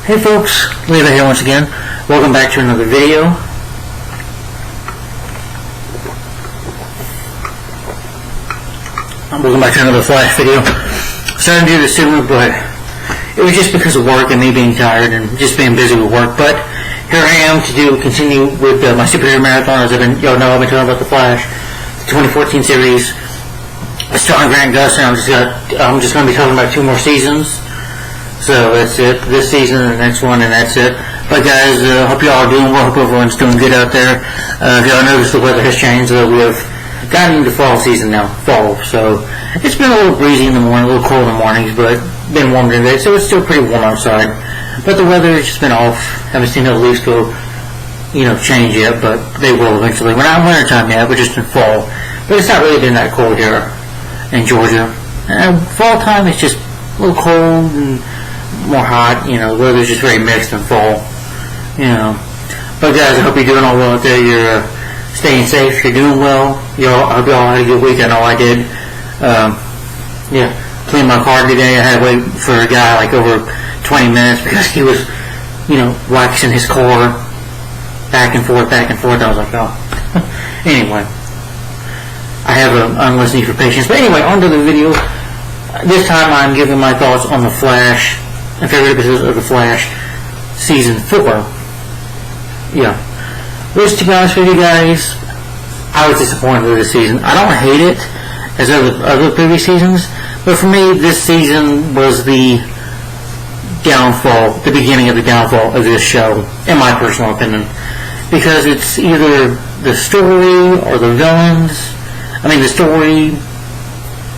Hey folks, Levi here once again. Welcome back to another video. Welcome back to another Flash video. Started to do this sooner, but it was just because of work and me being tired and just being busy with work. But here I am to continue with my superhero marathon. As y'all know, I've been talking about the Flash, the 2014 series. Starring Grant Gustin. I'm just going to be talking about 2 more seasons. So that's it, this season and the next one, and that's it. But guys, hope y'all are doing well, hope everyone's doing good out there. If y'all noticed, the weather has changed, we have gotten into fall season now, so it's been a little breezy in the morning, a little cold in the mornings, but been warmer today, so it's still pretty warm outside. But the weather has just been off. Haven't seen the leaves go, change yet, but they will eventually. We're not in winter time yet, we're just in fall. But it's not really been that cold here in Georgia. Fall time, it's just a little cold and more hot, the weather's just very mixed in fall, But guys, I hope you're doing all well out there. You're staying safe, you're doing well. I hope y'all had a good week. I know I did. Cleaned my car today. I had to wait for a guy like over 20 minutes because he was, waxing his car back and forth. I was like, oh. Anyway, I have an endless need for patience. But anyway, on to the video. This time I'm giving my thoughts on The Flash, my favorite episodes of The Flash, Season 4. Which, to be honest with you guys, I was disappointed with this season. I don't hate it as other previous seasons, but for me, this season was the beginning of the downfall of this show, in my personal opinion. Because it's either the story or the villains. The story,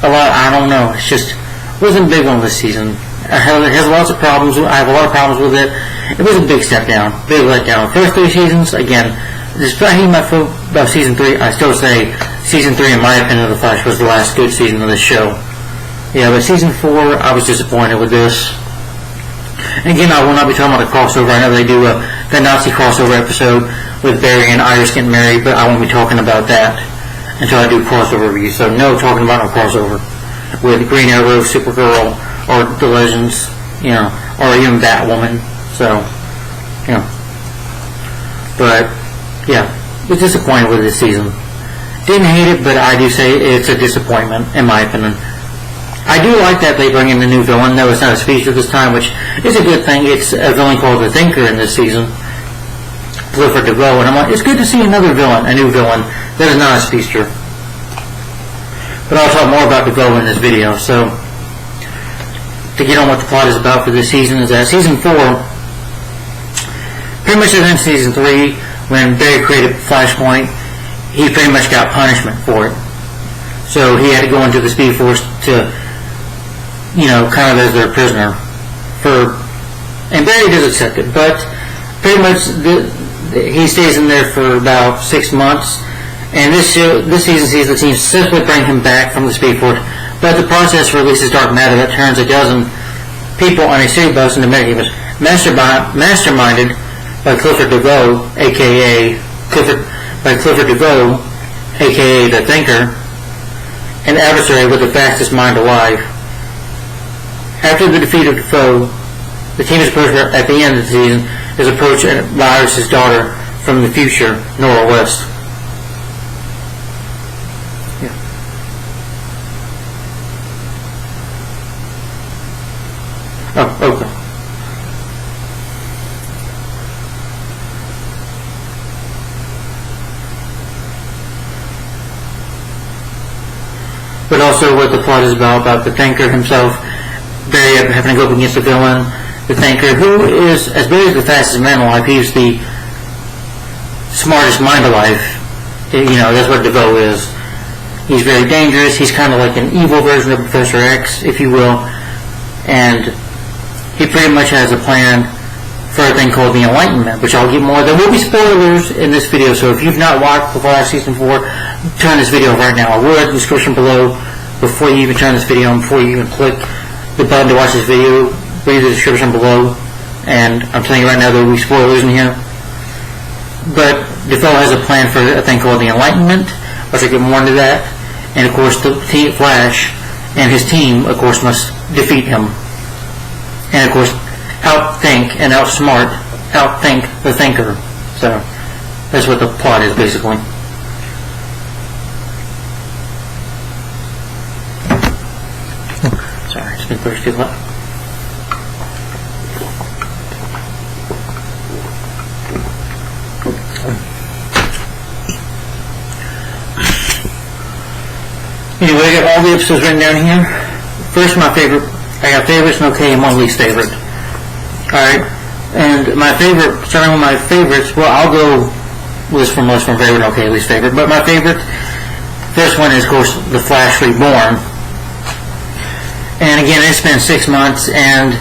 I don't know. It's just wasn't a big one this season. It has lots of problems. I have a lot of problems with it. It was a big step down, big letdown. First 3 seasons, again, despite hating my foot about season 3, I still say season 3, in my opinion, of The Flash was the last good season of this show. But season 4, I was disappointed with this. And again, I will not be talking about a crossover. I know they do the Nazi crossover episode with Barry and Iris getting married, but I won't be talking about that until I do crossover reviews. So no talking about no crossover with Green Arrow, Supergirl, or the Legends, or even Batwoman. So, But, was disappointed with this season. Didn't hate it, but I do say it's a disappointment, in my opinion. I do like that they bring in a new villain, though it's not a speedster this time, which is a good thing. It's a villain called the Thinker in this season, Clifford DeVoe, and I'm like, it's good to see another villain, a new villain, that is not a speedster. But I'll talk more about DeVoe in this video. So, to get on what the plot is about for this season, is that season 4 pretty much ends season 3 when Barry created Flashpoint. He pretty much got punishment for it. So he had to go into the Speed Force to, kind of as their prisoner. And Barry does accept it, but pretty much he stays in there for about 6 months. And this season sees the team simply bring him back from the Speed Force, but the process releases dark matter that turns a dozen people on a city bus into medieval masterminded by Clifford DeVoe, aka the Thinker, an adversary with the fastest mind alive. After the defeat of DeVoe, the team is approached at the end of the season is approached by Iris' daughter from the future, Nora West. Oh, okay. But also what the plot is about the Thinker himself, Barry having to go up against the villain, the Thinker, who is, as Barry is the fastest man alive, he's the smartest mind alive. That's what DeVoe is. He's very dangerous. He's kind of like an evil version of Professor X, if you will. And he pretty much has a plan for a thing called the Enlightenment, which I'll get more. There will be spoilers in this video, so if you've not watched The Flash Season 4, turn this video right now. I will add the description below before you even turn this video on, before you even click the button to watch this video. Read the description below, and I'm telling you right now there will be spoilers in here. But DeVoe has a plan for a thing called the Enlightenment, which I'll get more into that. And of course, the Flash and his team, of course, must defeat him. And of course, outthink outthink and outthink the thinker. So that's what the plot is, basically. Sorry, it's been thirsty. Anyway, I got all the episodes written down here. First, my favorite. I got favorites and okay, and one least favorite. Alright, and my favorite, starting with my favorites, well, I'll go list from most from favorite, okay, least favorite. But my favorite, first one is, of course, The Flash Reborn. And again, it's been 6 months, and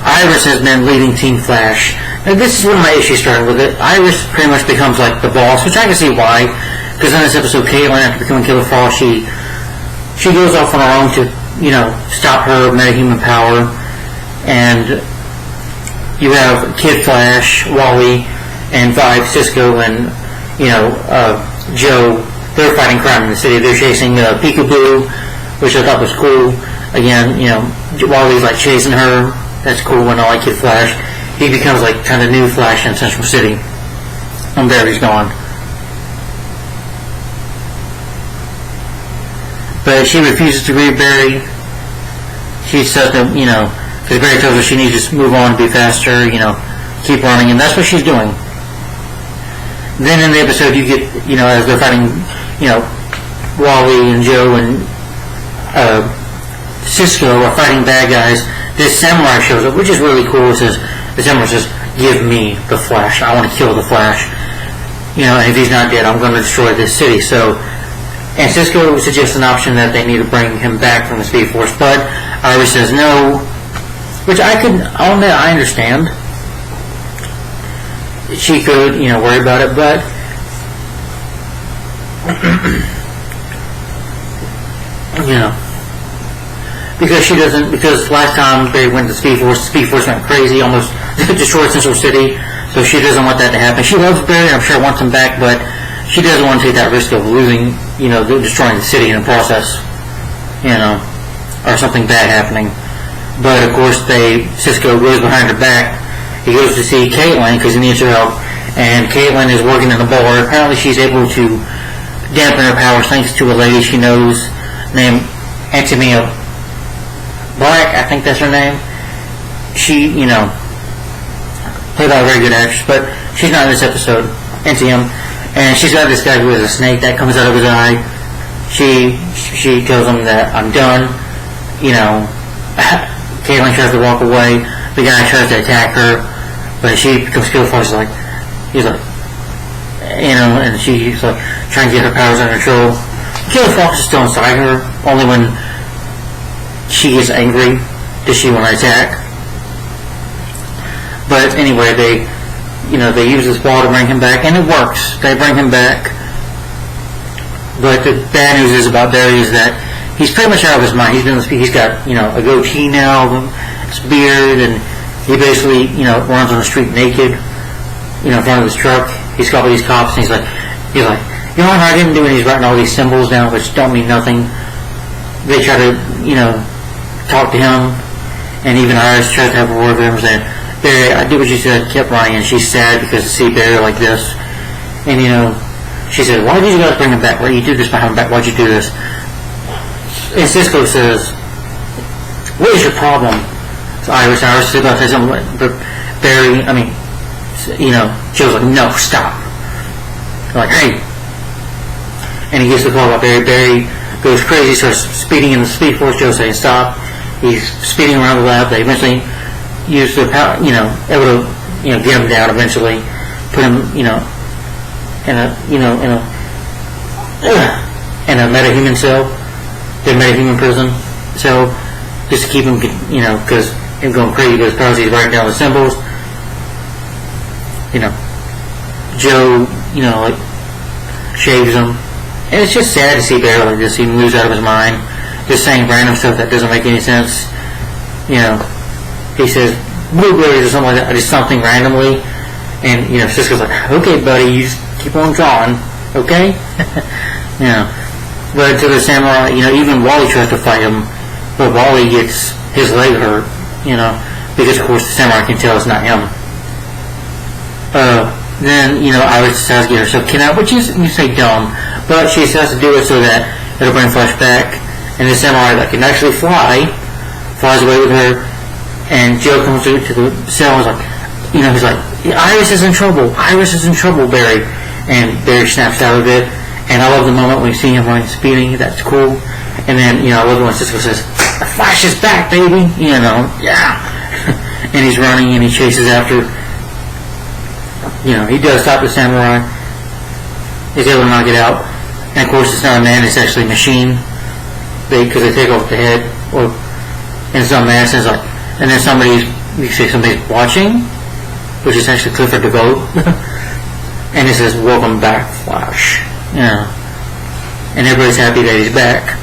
Iris has been leading Team Flash. Now, this is one of my issues starting with it. Iris pretty much becomes like the boss, which I can see why. Because in this episode, Caitlin, after becoming Killer Frost, she goes off on her own to, stop her metahuman power. And you have Kid Flash, Wally, and Vibe, Cisco, and, Joe. They're fighting crime in the city. They're chasing Peekaboo, which I thought was cool. Again, Wally's like chasing her. That's cool. And I like Kid Flash. He becomes like kind of new Flash in Central City. And Barry's gone. But she refuses to read Barry. She says that, because Barry tells her she needs to move on, be faster, keep running, and that's what she's doing. Then in the episode you get, as they're fighting, Wally and Joe and Cisco are fighting bad guys, this samurai shows up, which is really cool. The samurai says, give me the Flash. I want to kill the Flash. And if he's not dead, I'm going to destroy this city. And Cisco suggests an option that they need to bring him back from the Speed Force, but Iris says no, which I'll admit I understand. She could, worry about it, but because last time they went to the Speed Force went crazy, almost destroyed Central City, so she doesn't want that to happen. She loves Barry, I'm sure wants him back, but she doesn't want to take that risk of losing, destroying the city in the process, or something bad happening. But of course, Cisco goes behind her back. He goes to see Caitlin because he needs her help, and Caitlin is working in the bar. Apparently, she's able to dampen her powers thanks to a lady she knows named Antimia Black. I think that's her name. She, played by a very good actress, but she's not in this episode. Antium. And she's got this guy who has a snake that comes out of his eye. She tells him that I'm done. Caitlin tries to walk away. The guy tries to attack her, but she becomes Killer Frost. He's like, and she's like trying to get her powers under control. Killer Frost is still inside her. Only when she gets angry does she want to attack. But anyway, they use this ball to bring him back, and it works. They bring him back. But the bad news is about Barry is that he's pretty much out of his mind. He's got, a goatee now, his beard, and he basically, runs on the street naked, in front of his truck. He's got all these cops, and he's like, I didn't do any. He's writing all these symbols down, which don't mean nothing. They try to, talk to him, and even Iris tries to have a word with him, saying, Barry, I did what you said, kept running, and she's sad because to see Barry like this. And, she said, why did you guys bring him back? Why did you do this behind him back? Why'd you do this? And Cisco says, what is your problem? So Iris is about to say something, but Barry, Joe's like, no, stop. They're like, hey. And he gets the call about Barry. Barry goes crazy, starts speeding in the Speed Force. Joe saying stop. He's speeding around the lab. They eventually use the power, able to, get him down eventually, put him, in a metahuman cell, the metahuman prison cell, just to keep him, because him going crazy because he's writing down the symbols. Joe, shaves him, and it's just sad to see Barry like this. He moves out of his mind, just saying random stuff that doesn't make any sense. He says blueberries or something like that, just something randomly, and Cisco's like, okay, buddy, you just keep on drawing, okay? But to the samurai, even Wally tries to fight him, but Wally gets his leg hurt, because of course the samurai can tell it's not him. Then, Iris decides to get herself kidnapped, which is, you say, dumb, but she decides to do it so that it'll bring Flash back, and the samurai that can actually flies away with her, and Joe comes to the cell and is like, he's like, Iris is in trouble, Barry, and Barry snaps out of it, and I love the moment when you see him running speeding, that's cool, and then, I love it when Cisco says, the Flash is back, baby, yeah, and he's running and he chases after, he does stop the samurai, he's able to knock it out, and of course it's not a man, it's actually a machine, because they take off the head, and it's not mass, and it's like, and then somebody's watching, which is actually Clifford DeVoe, and it says, welcome back, Flash, and everybody's happy that he's back,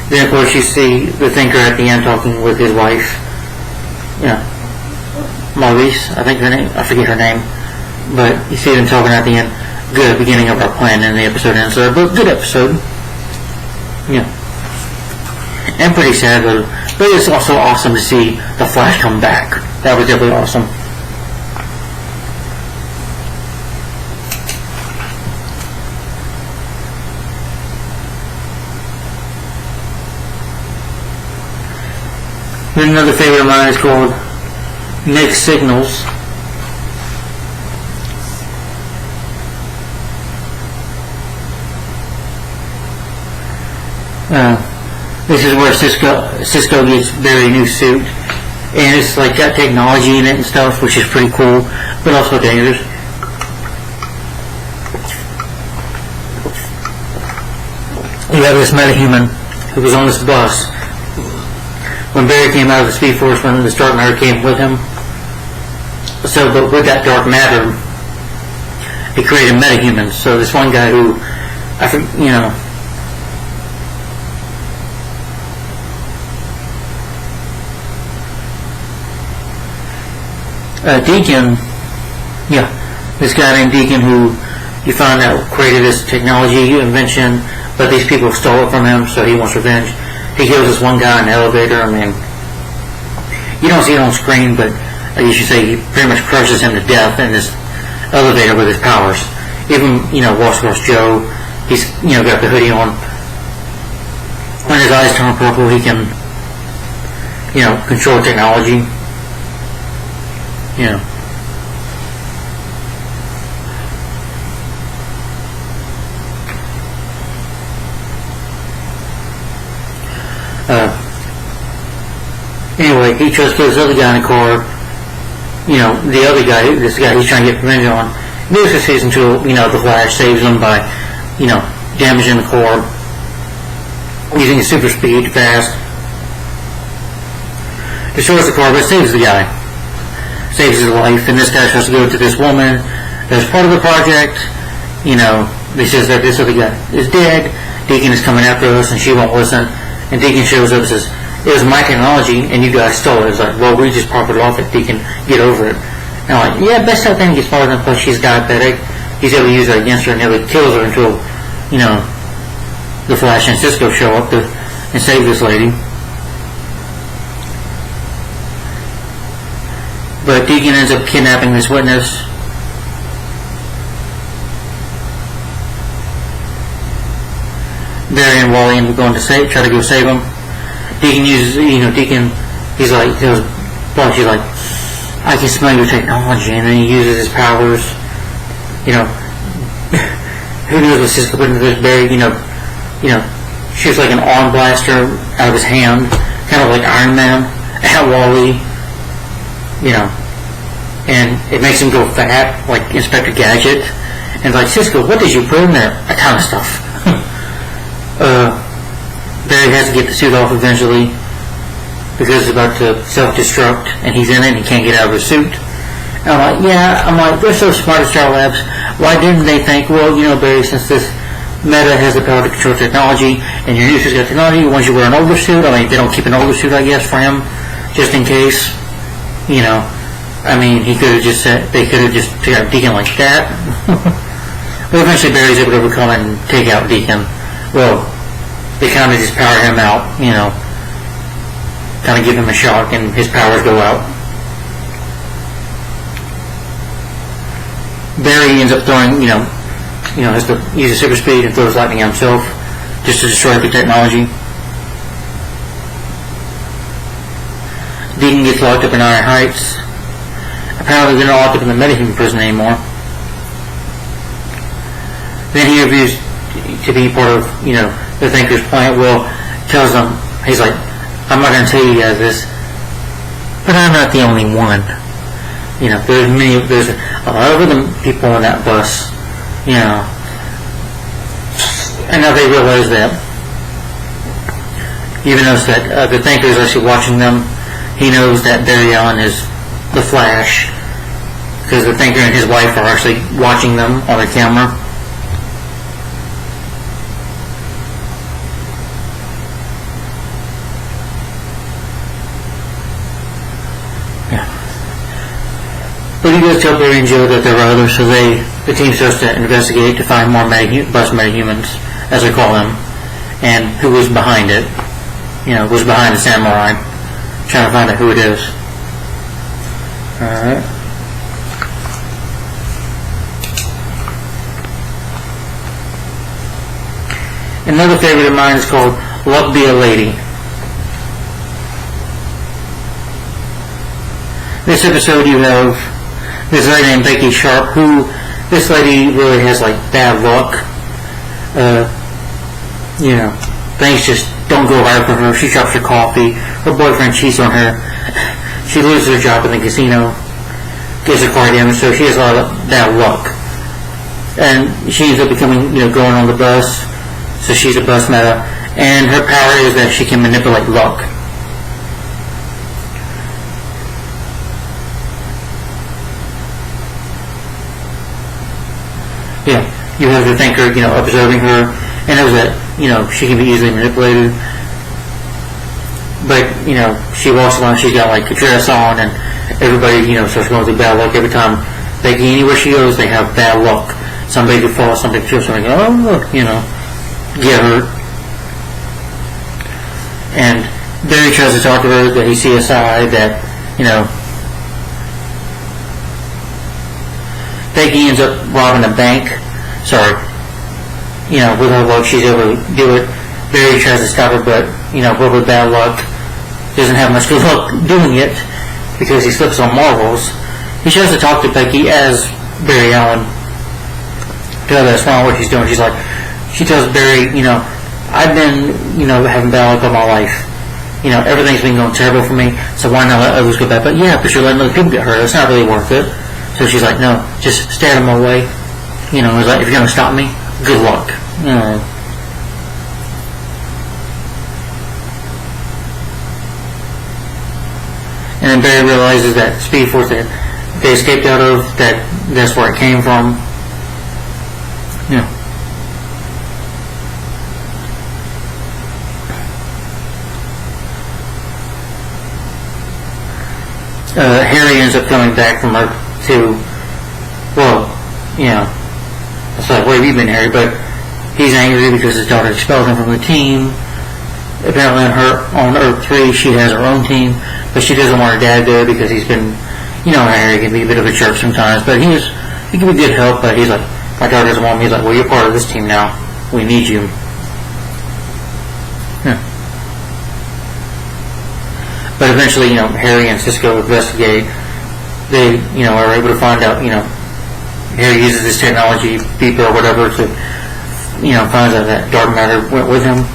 Then, of course, you see the Thinker at the end talking with his wife. Maurice, I think her name. I forget her name. But you see them talking at the end. Good beginning of our plan, and the episode ends there. But good episode. And pretty sad, but it's also awesome to see the Flash come back. That was definitely awesome. Then another favorite of mine is called Mixed Signals. This is where Cisco gets Barry a new suit, and it's like got technology in it and stuff, which is pretty cool, but also dangerous. You have this metahuman who was on this bus when Barry came out of the Speed Force, when the Dark Matter came with him. So, but with that dark matter, he created metahumans. So this one guy who, Deacon, this guy named Deacon who you find out created this technology invention, but these people stole it from him, so he wants revenge. He kills this one guy in the elevator. You don't see it on screen, but you should say he pretty much crushes him to death in this elevator with his powers. Even, Wash Joe, he's, got the hoodie on. When his eyes turn purple, he can, control technology. Anyway, he tries to kill this other guy in the car. The other guy, this guy he's trying to get revenge on. This is season 2, the Flash saves him by, damaging the car, using his super speed fast. Destroys the car, but saves the guy. Saves his life, and this guy tries to go to this woman that's part of the project. He says that this other guy is dead. Deacon is coming after us, and she won't listen. And Deacon shows up and says, it was my technology, and you guys stole it. It's like, well, we just profited off it, Deacon. Get over it. And I'm like, yeah, best thing gets farther than plus she's diabetic. He's able to use that against her, and nearly kills her until, the Flash and Cisco show up and save this lady. But Deacon ends up kidnapping this witness. Barry and Wally end up going to try to go save him. Deacon uses, he's like, she's like, I can smell your technology, and then he uses his powers. Who knows what Cisco put into this Barry, shoots like an arm blaster out of his hand, kind of like Iron Man, at Wally, and it makes him go fat, like Inspector Gadget, and like, Cisco, what did you put in there? That kind of stuff. Barry has to get the suit off eventually because it's about to self-destruct, and he's in it and he can't get out of the suit. And I'm like, they're so smart at Star Labs. Why didn't they think, well, Barry, since this Meta has the power to control technology, and your new suit's got technology, why don't you wear an older suit? They don't keep an older suit, I guess, for him, just in case, I mean, he could have just said, they could have just took out Deacon like that. Well, eventually Barry's able to overcome and take out Deacon. Well, they kind of just power him out, kind of give him a shock, and his powers go out. Barry ends up throwing, has to use his super speed and throws lightning at himself just to destroy the technology. Deacon gets locked up in Iron Heights. Apparently they're not locked up in the Metahuman prison anymore. Then he interviews to be part of, the Thinker's plant. Will tells them, he's like, I'm not going to tell you guys this, but I'm not the only one. There's a lot of other people on that bus, and now they realize that, even though that the Thinker is actually watching them, he knows that Barry Allen is the Flash, because the Thinker and his wife are actually watching them on the camera. But he does tell Barry and Joe that there are others, so the team starts to investigate to find more bus metahumans, as they call them, and who was behind it. Who's behind the samurai. Trying to find out who it is. Alright. Another favorite of mine is called Luck Be a Lady. This episode you have this lady named Becky Sharp, who, this lady really has bad luck. Things just don't go right for her. She drops her coffee. Her boyfriend cheats on her. She loses her job in the casino. Gets her car damaged, so she has a lot of bad luck. And she ends up becoming, going on the bus. So she's a bus meta. And her power is that she can manipulate luck. You have the Thinker, observing her, and knows that, she can be easily manipulated. But, she walks along, she's got a dress on, and everybody, starts going through bad luck every time. Becky, anywhere she goes, they have bad luck. Somebody could fall, somebody could somebody go, oh look, get hurt. And Barry tries to talk to her, that he's CSI, that, Becky ends up robbing a bank. Sorry. With her luck, she's able to do it. Barry tries to stop her, but, with bad luck, doesn't have much good luck doing it, because he slips on marbles. He tries to talk to Becky as Barry Allen. Tell her that's not what she's doing. She tells Barry, I've been, having bad luck all my life. Everything's been going terrible for me, so why not let others go bad? But yeah, but you're letting other people get hurt. It's not really worth it. So she's like, no, just stay out of my way. It's like, if you're going to stop me, good luck. And then Barry realizes that Speed Force that they escaped out of, that's where it came from. Harry ends up coming back from Earth to, it's like, where have you been, Harry? But he's angry because his daughter expelled him from the team. Apparently on Earth 3, she has her own team, but she doesn't want her dad there because he's been, Harry can be a bit of a jerk sometimes, but he can be good help, but he's like, my daughter doesn't want me. He's like, well, you're part of this team now. We need you. But eventually, Harry and Cisco investigate. They, are able to find out, Harry uses this technology, beeper or whatever, to, finds out that dark matter went with him.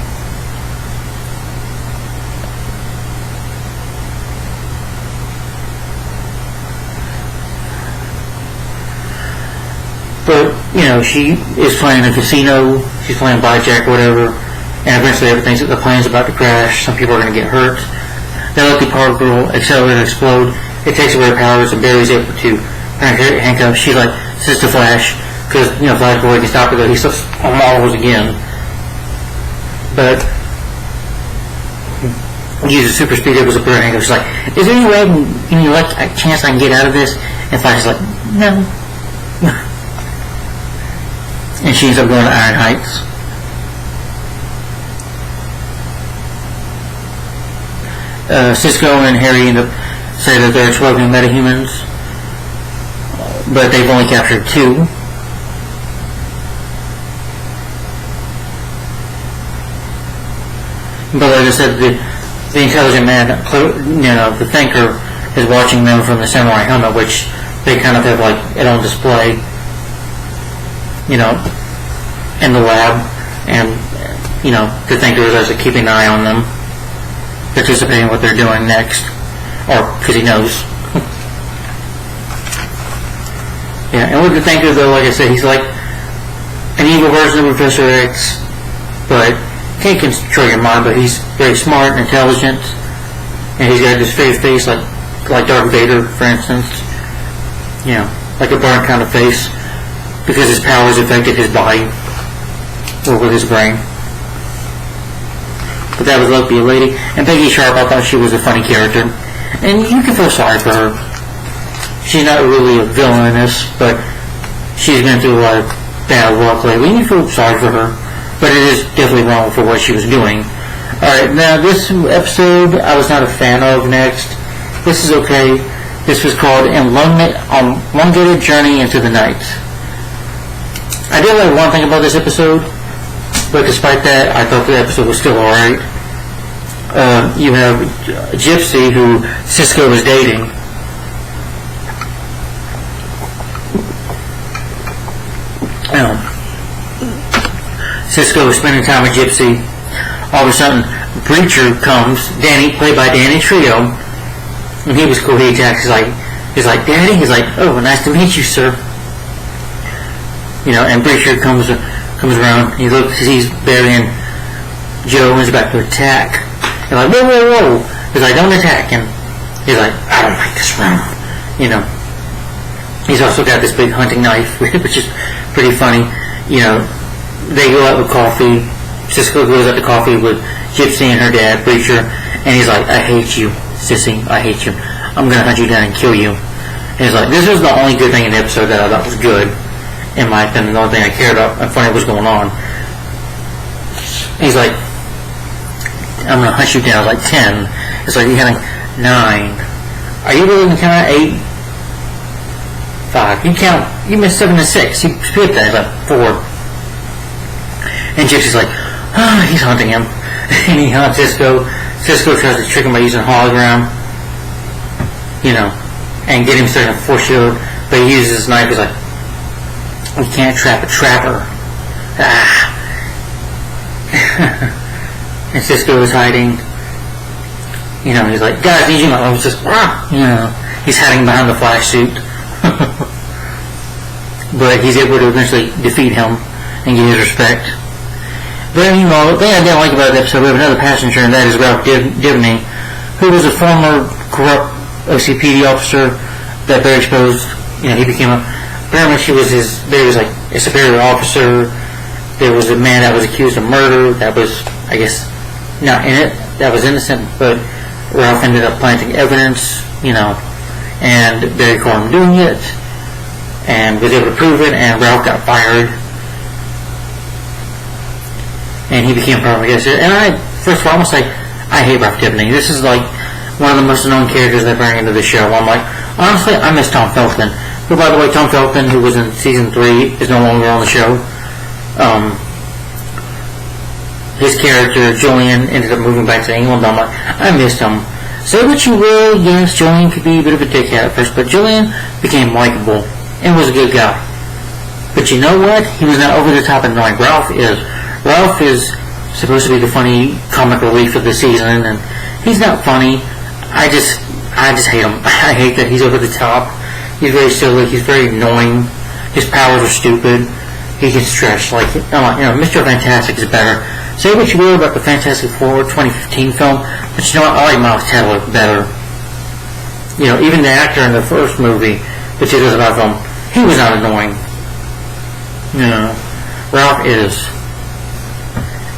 But, she is playing a casino, she's playing blackjack or whatever, and eventually the plane's about to crash, some people are going to get hurt. They let the particle accelerator explode. It takes away her powers, and Barry's able to handcuff. She's like, says to Flash, because, Flash Boy can stop her, though he slips on marbles again. But uses super speed up as a prayer, and he goes like, "Is there any way, any like a chance I can get out of this?" And Flash's like, "No." And she ends up going to Iron Heights. Cisco and Harry end up say that they're 12 new metahumans, but they've only captured 2. But like I said, the intelligent man, the thinker, is watching them from the samurai helmet, which they kind of have like it on display, in the lab, and the thinker is also keeping an eye on them, participating in what they're doing next, or because he knows. Yeah, and with the thinker though, like I said, he's like an evil version of Professor X, but can't control your mind, but he's very smart and intelligent, and he's got this face like Darth Vader, for instance. Like a burnt kind of face, because his powers affected his body, or with his brain. But that was Loki, a lady. And Peggy Sharp, I thought she was a funny character. And you can feel sorry for her. She's not really a villainess, but she's been through a lot of bad luck lately, and you feel sorry for her. But it is definitely wrong for what she was doing. Alright, now this episode I was not a fan of next. This is okay. This was called Elongated Journey into the Night. I did like one thing about this episode, but despite that, I thought the episode was still alright. You have Gypsy, who Cisco was dating. Cisco was spending time with Gypsy. All of a sudden, Breacher comes, Danny, played by Danny Trio, and he was cool. He attacks. He's like, "Daddy?" He's like, "Oh, nice to meet you, sir." And Breacher comes around. He looks, he's burying Joe, and he's about to attack. He's like, "Whoa, whoa, whoa!" He's like, "Don't attack him." He's like, "I don't like this room." He's also got this big hunting knife, which is pretty funny. They go out with coffee. Cisco goes out to coffee with Gypsy and her dad, Breacher, and he's like, "I hate you, sissy. I hate you. I'm gonna hunt you down and kill you." And he's like, this was the only good thing in the episode that I thought was good, in my opinion. The only thing I cared about and funny was going on. He's like, "I'm gonna hunt you down." Like 10. It's like, you're counting 9. Are you really gonna count 8? 5. You missed 7 and 6. You split that. It's like 4. And Gypsy's like, "Oh, he's hunting him." And he hunts Cisco. Cisco tries to trick him by using hologram, and get him started to force shield. But he uses his knife. He's like, "We can't trap a trapper." Ah. And Cisco is hiding. He's like, "Guys, need you." I was just, he's hiding behind the Flash suit. But he's able to eventually defeat him and get his respect. But the thing I didn't like about the episode, we have another passenger, and that is Ralph Dibny, who was a former corrupt OCPD officer that Barry exposed. He became apparently there was like a superior officer. There was a man that was accused of murder that was, I guess, not in it, that was innocent, but Ralph ended up planting evidence, and Barry caught him doing it, and was able to prove it, and Ralph got fired. And he became part of the guest. And first of all, I'm going to say, I hate Ralph Dibny. This is like one of the most known characters they bring into the show. I'm like, honestly, I miss Tom Felton. But by the way, Tom Felton, who was in season 3, is no longer on the show. His character, Julian, ended up moving back to England. I'm like, I missed him. Say what you will, yes, Julian could be a bit of a dickhead at first, but Julian became likable and was a good guy. But you know what? He was not over the top and annoying. Ralph is supposed to be the funny comic relief of the season, and he's not funny. I just hate him. I hate that he's over the top. He's very silly. He's very annoying. His powers are stupid. He can stretch like, Mr. Fantastic is better. Say what you will about the Fantastic Four 2015 film, but you know what? I like Miles Teller better. Even the actor in the first movie, the 2005 film, he was not annoying. Ralph is.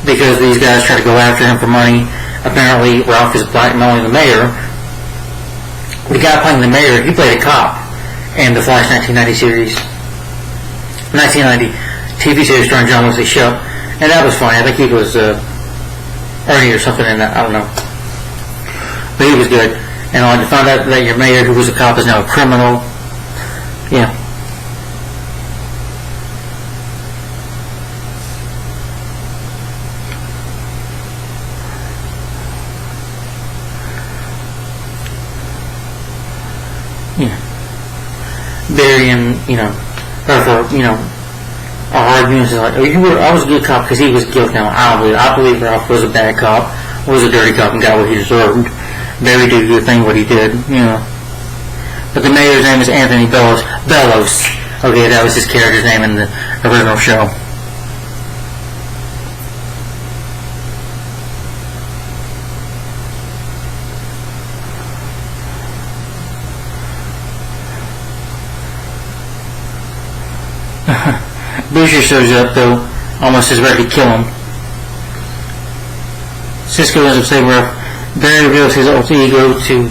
Because these guys try to go after him for money. apparently Ralph is blackmailing the mayor. The guy playing the mayor, he played a cop in the Flash 1990 series, 1990 TV series starring John Wesley Shipp, and that was funny. I think he was Ernie or something in that. I don't know, but he was good. And I found out that your mayor, who was a cop, is now a criminal. Yeah. Yeah. Barry and, our arguments is like, I was a good cop because he was guilty. Now, I believe Ralph was a bad cop, was a dirty cop, and got what he deserved. Barry did a good thing, what he did, But the mayor's name is Anthony Bellows. Okay, that was his character's name in the original show. Boucher shows up, though, almost is ready to kill him. Cisco ends up saving Ralph. Barry reveals his alter ego to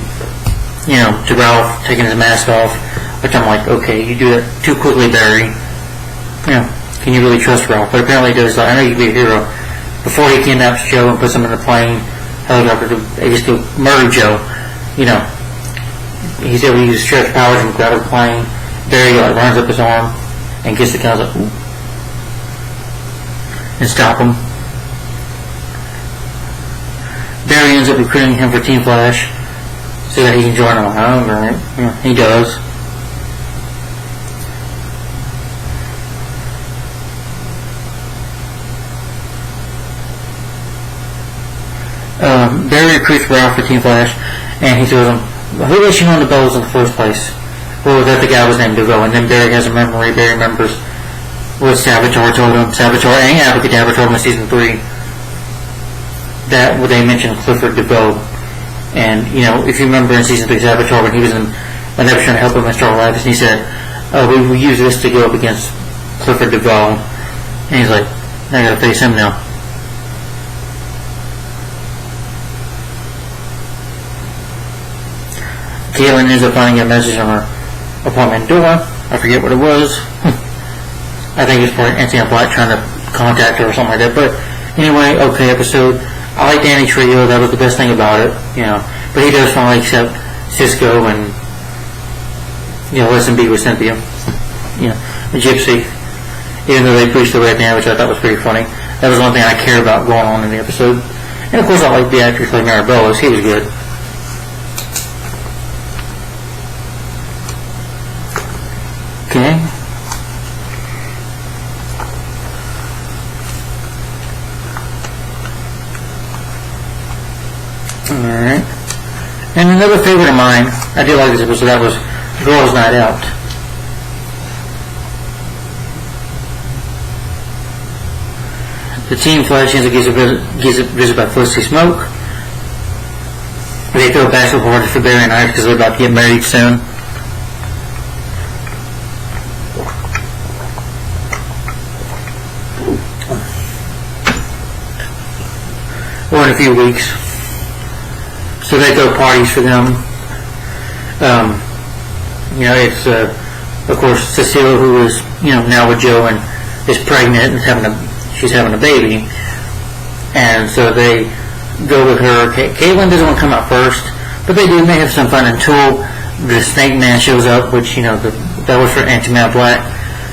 Ralph, taking his mask off, which I'm like, okay, you do that too quickly, Barry. Can you really trust Ralph? But apparently he does. I know you can be a hero. Before he kidnaps Joe and puts him in the plane, helicopter, just to murder Joe, he's able to use stretch powers and grab a plane. Barry runs up his arm and gets the guns up and stop him. Barry ends up recruiting him for Team Flash so that he can join him. Right? Yeah, he does. Barry recruits Ralph for Team Flash, and he tells him, who let you know the Bellows in the first place? Well, that the guy was named DeVoe, and then Barry has a memory. Barry remembers what Savitar told him. Savitar and Abacadabra told him in Season 3 that they mentioned Clifford DeVoe. And, if you remember in Season 3, Savitar, when he was when they were trying to help him in Star Life, and he said, we will use this to go up against Clifford DeVoe. And he's like, I gotta face him now. Caitlin ends up finding a message on her apartment door. I forget what it was. I think it's probably Anthony Black trying to contact her or something like that. But anyway, okay episode. I like Danny Trejo. That was the best thing about it. But he does finally accept Cisco and lets him be with Cynthia. The gypsy. Even though they preached the red man, which I thought was pretty funny. That was one thing I cared about going on in the episode. And of course, I like the actress like Mara Bellows. He was good. Okay. Alright. And another favorite of mine, I did like this episode, that was Girls' Night Out. The Team Flash gets a visit by Felicity Smoke. They throw a basketball party for Barry and Iris because they're about to get married soon. Or in a few weeks. So they throw parties for them. It's of course Cecile, who is now with Joe and is pregnant and she's having a baby, and so they go with her. Caitlin doesn't want to come out first, but they do. They have some fun until the Snake Man shows up, which that was for Anti-Man Black.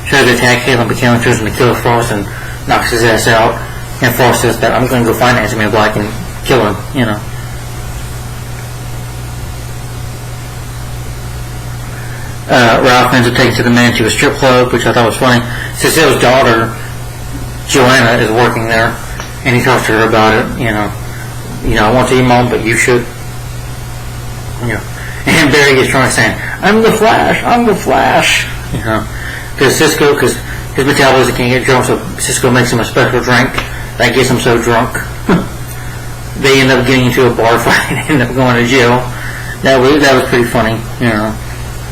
Tries to attack Caitlin, but Caitlin tries to kill Frost and knocks his ass out. And Frost says that I'm going to go find Anti-Man Black and kill him, Ralph ends up taking to the man to a strip club, which I thought was funny. Cecile's daughter, Joanna, is working there, and he talks to her about it, I want to be mom, but you should. And Barry gets trying to say, I'm the Flash, because his metabolism can't get drunk, so Cisco makes him a special drink that gets him so drunk. They end up getting into a bar fight and end up going to jail. That was pretty funny,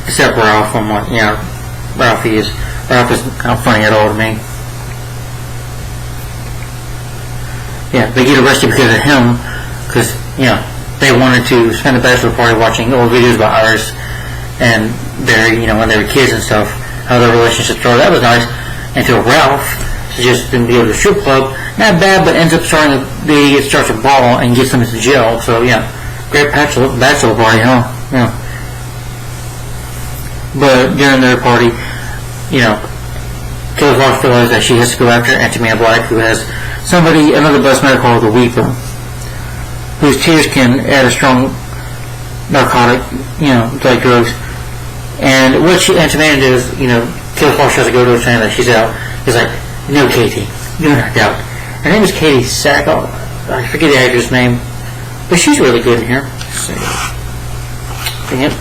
Except Ralph, I'm like, Ralph is not funny at all to me. Yeah, they get arrested because of him, because, they wanted to spend the bachelor party watching old videos about Iris and their, when they were kids and stuff, how their relationship started. That was nice. Until Ralph suggested them to go to the strip club. Not bad, but ends up starting the idiot starts a brawl and gets them into jail. So, great bachelor party, huh? Yeah. But during their party, Killer Frost realizes that she has to go after Antimania Black, who has another best man called the Weeper, whose tears can add a strong narcotic, like drugs. And what Antimania does, Killer Frost tries to go to her saying that she's out. He's like, no, Katie, you're not out. Her name is Katie Sackle. I forget the actress' name, but she's really good in here. Dang it.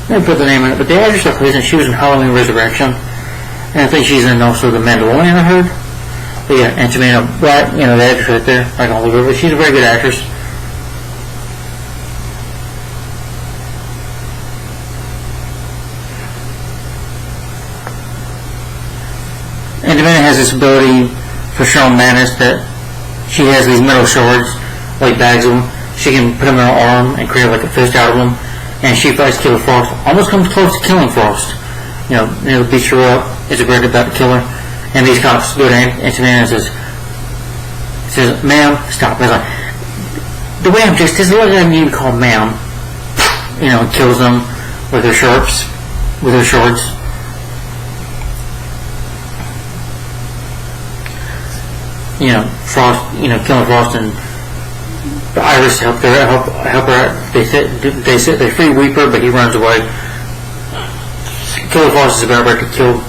Let me put the name in it, but the actress that plays it, she was in Halloween Resurrection, and I think she's in also The Mandalorian, I heard. But yeah, Antimania Black, the actress right there, I don't look over. She's a very good actress. Antimania has this ability for Shawn Manus that she has these metal shards, like bags of them. She can put them in her arm and create like a fist out of them. And she fights Killer Frost. Almost comes close to killing Frost. Beats her up. Is aggressive about to kill her. And these cops go to Antimania and says, ma'am, stop. He's like, the way I'm dressed, this is what I need to call ma'am. Kills them with her sharps, with her swords. Frost, Killer Frost and Iris help her out. They free Weeper, but he runs away. Killer Frost is about to kill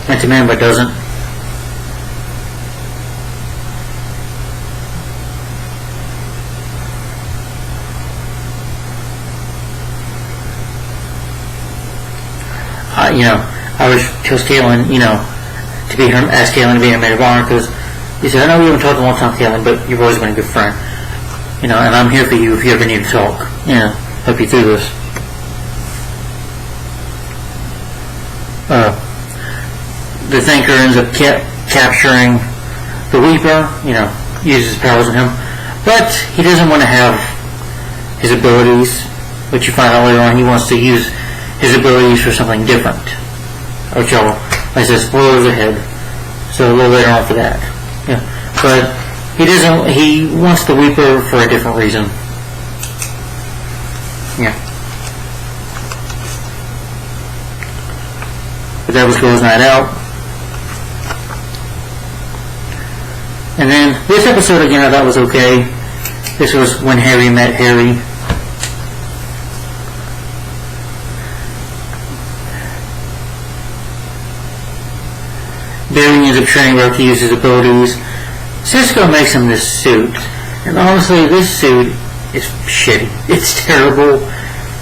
Antimania, but doesn't. Iris tells Caitlin, to be her, ask Caitlin to be her maid of honor, because he said, I know we haven't talked in a long time, Caitlin, but you've always been a good friend. And I'm here for you if you ever need to talk. Help you through this. The Thinker ends up capturing the Weeper, uses his powers on him. But he doesn't want to have his abilities, which you find out later on. He wants to use his abilities for something different. Which I said, spoilers ahead. So a little later on for that. But he wants the Weeper for a different reason. But that was Girls' Night Out. And then this episode again I thought was okay. This was When Harry Met Harry. Barry ends up training Ralph to use his abilities. Cisco makes him this suit, and honestly, this suit is shitty. It's terrible.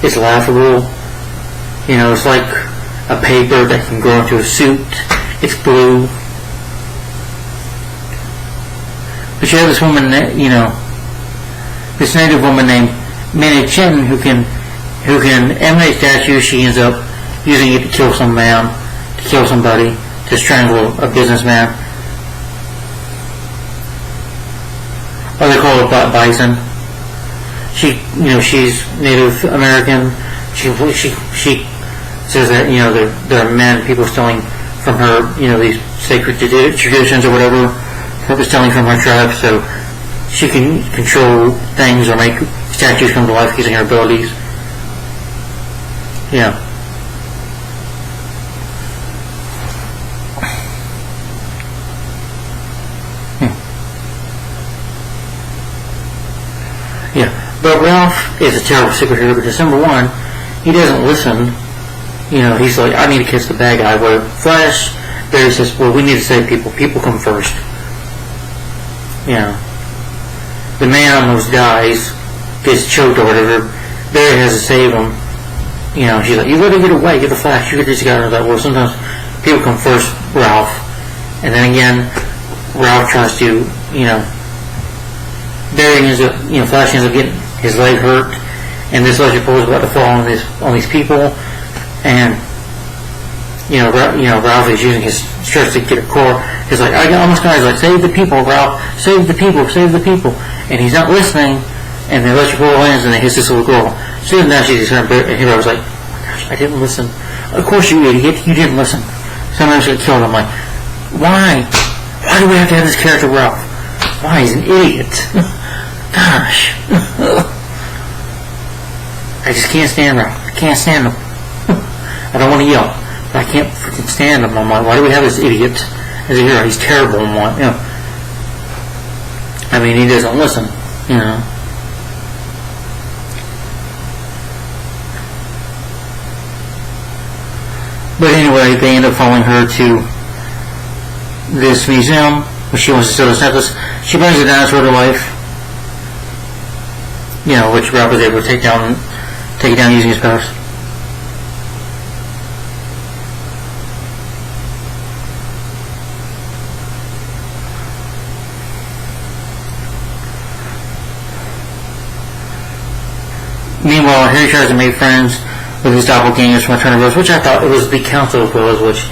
It's laughable. It's like a paper that can grow into a suit. It's blue. But you have this woman, this native woman named Minnie Chin who can emanate statues. She ends up using it to kill some man, to kill somebody, to strangle a businessman. Or they call her Black Bison. She's Native American. She says that there are men, people stealing from her, these sacred traditions or whatever. People stealing from her tribe, so she can control things or make statues come to life using her abilities. But Ralph is a terrible superhero because number one, he doesn't listen. He's like, I need to catch the bad guy. Where Flash, Barry says, well, we need to save people. People come first. The man almost dies, gets choked or whatever. Barry has to save him. She's like, you gotta get away, get the Flash, you get this guy. And I was like, well, sometimes people come first, Ralph. And then again, Ralph tries to, Barry ends up, Flash ends up getting his leg hurt, and this electric pole is about to fall on these people, and Ralph is using his strength to get a core. He's like, I almost got. He's like, save the people, Ralph, save the people, save the people, and he's not listening. And the electric ball lands, and it hits this little girl. So now she's trying to. And Hero was like, oh my gosh, I didn't listen. Of course, you idiot, you didn't listen. Somebody's gonna kill him. I'm like, why? Why do we have to have this character, Ralph? Why? He's an idiot. Gosh. I just can't stand Ralph. I can't stand him. I don't want to yell, but I can't freaking stand him. I'm like, why do we have this idiot as a hero? He's terrible. And what? I mean, he doesn't listen. But anyway, they end up following her to this museum where she wants to sell this necklace. She brings the dinosaur to life, which Ralph was able to take it down using his powers. Meanwhile, Harry tries to make friends with his doppelgangers from Eternal Rose, which I thought it was the Council of Willows, which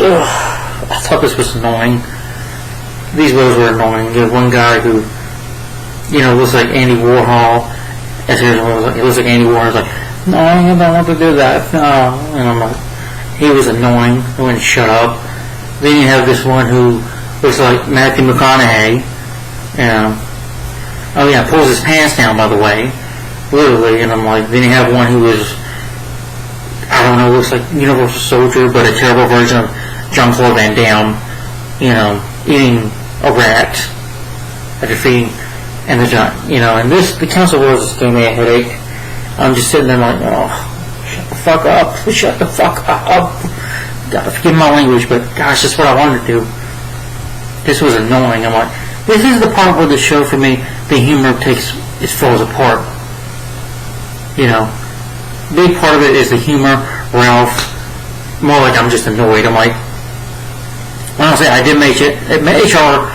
I thought this was annoying. These Willows were annoying. There's one guy who, looks like Andy Warhol. He looks like Andy Warhol. He's like, no, I don't want to do that. No. And I'm like, he was annoying. I wouldn't shut up. Then you have this one who looks like Matthew McConaughey. Oh yeah, pulls his pants down, by the way. Literally. And I'm like, then you have one who is, I don't know, looks like Universal Soldier, but a terrible version of Jean-Claude Van Damme, eating a rat after feeding, and and the Council of Willows is giving me a headache. I'm just sitting there like, oh, shut the fuck up, shut the fuck up. God, forgive my language, but gosh, that's what I wanted to do. This was annoying. I'm like, this is the part where the show for me, the humor falls apart. Big part of it is the humor. Ralph, more like I'm just annoyed. I'm like, honestly, I did make it. HR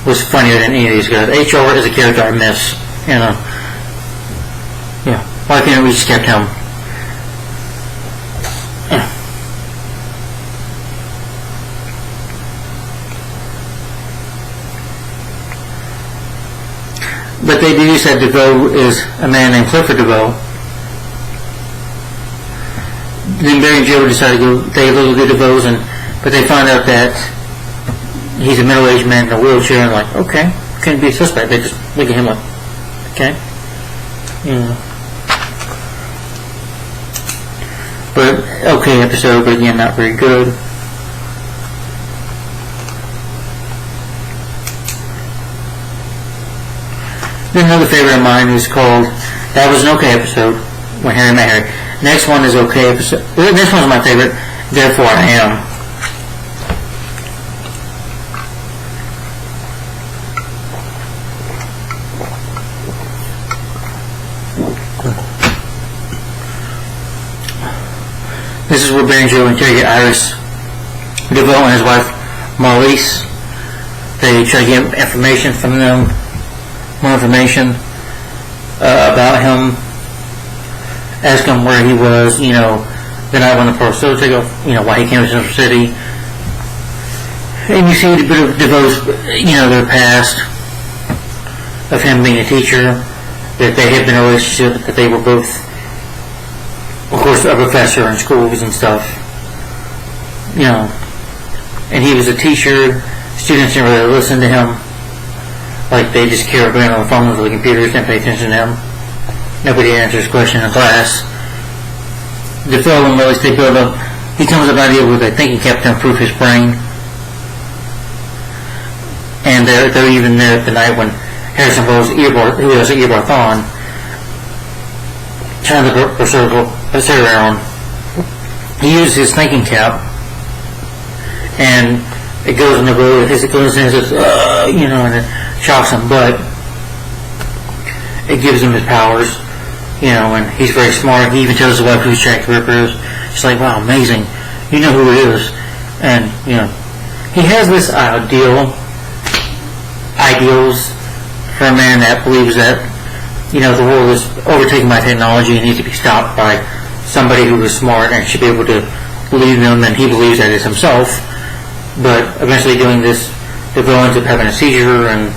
was funnier than any of these guys. HR is a character I miss. Why can't we just kept him? But they deduce that DeVoe is a man named Clifford DeVoe. Then Barry and Joe decide to go take a look at the DeVoes, but they find out that he's a middle-aged man in a wheelchair, and like, okay, couldn't be a suspect. They just look at him like, okay. But, okay episode, but again, not very good. Then another favorite of mine is called That Was an Okay Episode, When Harry Met Harry. Next one is okay episode. This one's my favorite, Therefore I Am. This is where Barry and Joe interrogate Iris DeVoe and his wife Marlise. They try to get information from them, more information about him. Ask him where he was, the night when the Pearl Soda took off, why he came to Central City. And you see a bit of DeVoe's, their past, of him being a teacher, that they had been in a relationship, that they were both, of course, a professor in schools and stuff. And he was a teacher, students didn't really listen to him. Like, they just carried around on the phones with the computers, didn't pay attention to him. Nobody answers questions in class. DeVoe and Willis, they build up, he comes up with an idea where they think he kept to improve his brain. And they're even there at the night when Harrison Wells, who has Eobard Thawne, turns the circle around. He uses his thinking cap, and it goes in the road, it goes in and says, and it shocks him, but it gives him his powers. And he's very smart. He even tells his wife who Jack the Ripper is. She's like, wow, amazing. You know who it is. And, he has this ideals for a man that believes that, the world is overtaken by technology and needs to be stopped by somebody who is smart and should be able to believe them, and he believes that is himself. But eventually doing this, the girl ends up having a seizure, and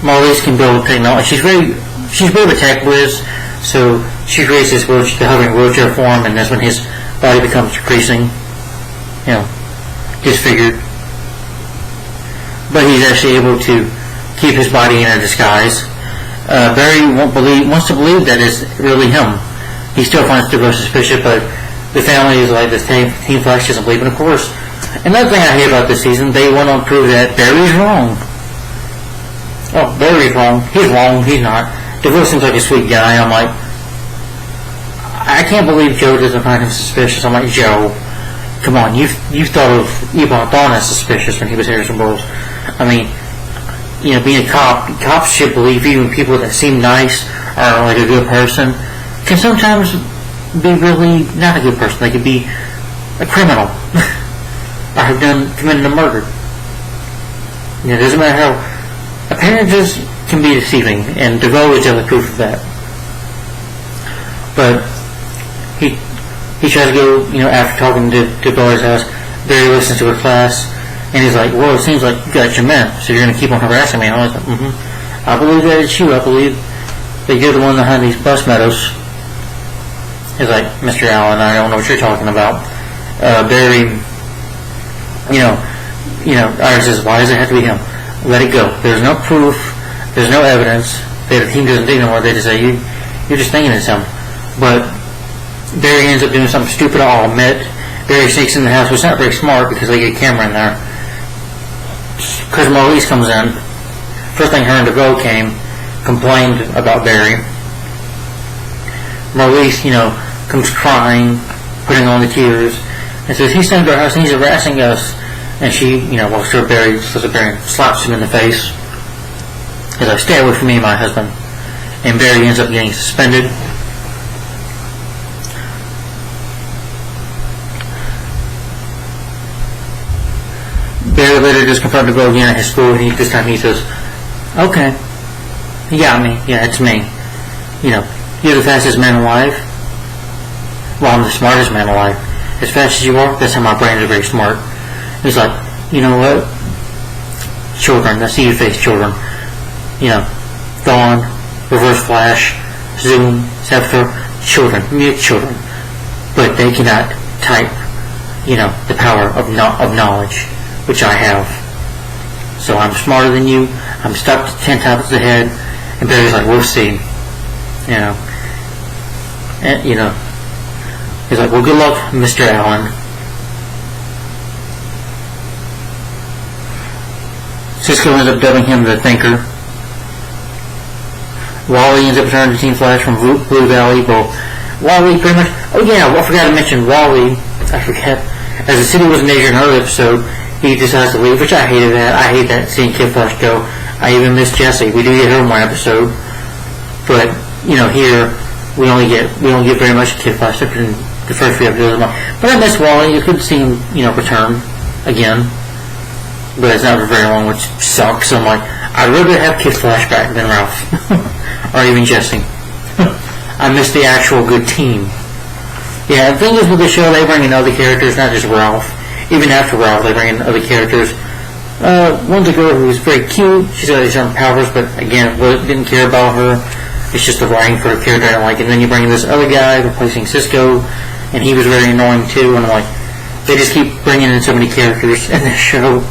Marlies can build technology. She's very of a tech whiz, so she creates this the hovering wheelchair for him, and that's when his body becomes decreasing, disfigured. But he's actually able to keep his body in a disguise. Barry wants to believe that it's really him. He still finds DeVoe suspicious, but the family is like, the Team Flash doesn't believe. And of course, another thing I hate about this season, they want to prove that Barry's wrong. Oh, Barry's wrong. He's wrong. He's not. DeVoe seems like a sweet guy. I'm like, I can't believe Joe doesn't find him suspicious. I'm like, Joe, come on, you thought of Ebon Thawne as suspicious when he was Harrison Burroughs. I mean, being a cop, cops should believe even people that seem nice or like a good person can sometimes be really not a good person. They could be a criminal or have committed a murder. It doesn't matter how appearances can be deceiving, and DeVoe is the other proof of that. But he tries to go, after talking to Barry's house, Barry listens to her class, and he's like, well, it seems like you got your men, so you're going to keep on harassing me. And I was like, I believe that it's you. I believe that you're the one behind these bus meadows. He's like, Mr. Allen, I don't know what you're talking about. Barry, Iris says, why does it have to be him? Let it go. There's no proof. There's no evidence. The team doesn't dig no more. They just say, you're just thinking it's him. But Barry ends up doing something stupid, I'll admit. Barry sneaks in the house, which is not very smart because they get a camera in there. Because Marlies comes in. First thing, her and DeVoe complained about Barry. Marlies, comes crying, putting on the tears, and says, he's sent to our house and he's harassing us. And she, walks to Barry, and slaps him in the face. He's like, stay away from me, my husband. And Barry ends up getting suspended. Barry later just confronted DeVoe again at his school, and this time he says, okay, you got me. Yeah, it's me. You're the fastest man alive. Well, I'm the smartest man alive. As fast as you are, that's how my brain is very smart. He's like, you know what? Children, I see you face children. Dawn, Reverse Flash, Zoom, Zephyr, children, mere children. But they cannot type, the power of knowledge, which I have. So I'm smarter than you. I'm stuck 10 times ahead. And Barry's like, we'll see. And, he's like, well, good luck, Mr. Allen. Cisco ends up dubbing him the Thinker. Wally ends up turning to Team Flash from Blue Valley. Well, Wally pretty much... Oh yeah, I forgot to mention Wally. I forget. As the city was major in another episode, he decides to leave, which I hated that. I hate that, seeing Kid Flash go. I even miss Jessie. We do get her in one episode. But, here, we don't get very much Kid Flash except in the first few episodes. But I miss Wally. You could see him, return again. But it's not for very long, which sucks. So I'm like, I'd rather have Kid Flash back than Ralph. Or even Jesse. I miss the actual good team. Yeah, the thing is with the show, they bring in other characters, not just Ralph. Even after Ralph, they bring in other characters. One's a girl who's very cute. She's got these certain powers, but again, didn't care about her. It's just the writing for a character I don't like. And then you bring in this other guy replacing Cisco, and he was very annoying too. And I'm like, they just keep bringing in so many characters in this show.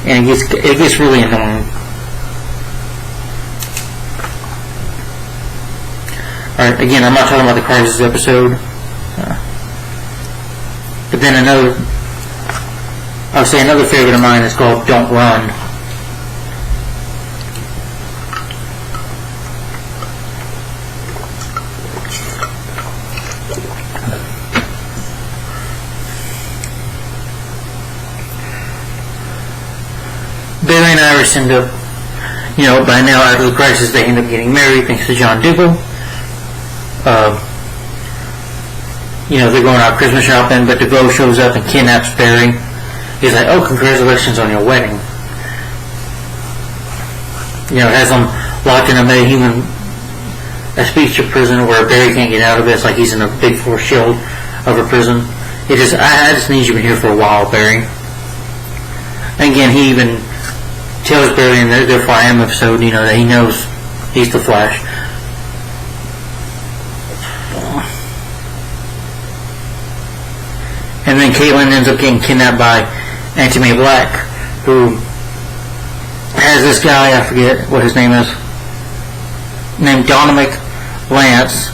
And it gets really annoying. Alright, again, I'm not talking about the Crisis episode. But then I'll say another favorite of mine is called Don't Run. Barry and Iris end up, by now after the Crisis, they end up getting married thanks to John Diggle. They're going out Christmas shopping, but DeVoe shows up and kidnaps Barry. He's like, oh, congratulations on your wedding. Has them locked in a metahuman a speech to prison where Barry can't get out of it. It's like he's in a big force shield of a prison. I just need you in here for a while, Barry. And again, he even tells Barry in the 4am episode, that he knows he's the Flash. And then Caitlin ends up getting kidnapped by Anti-May Black, who has this guy, I forget what his name is, named Dominic Lance,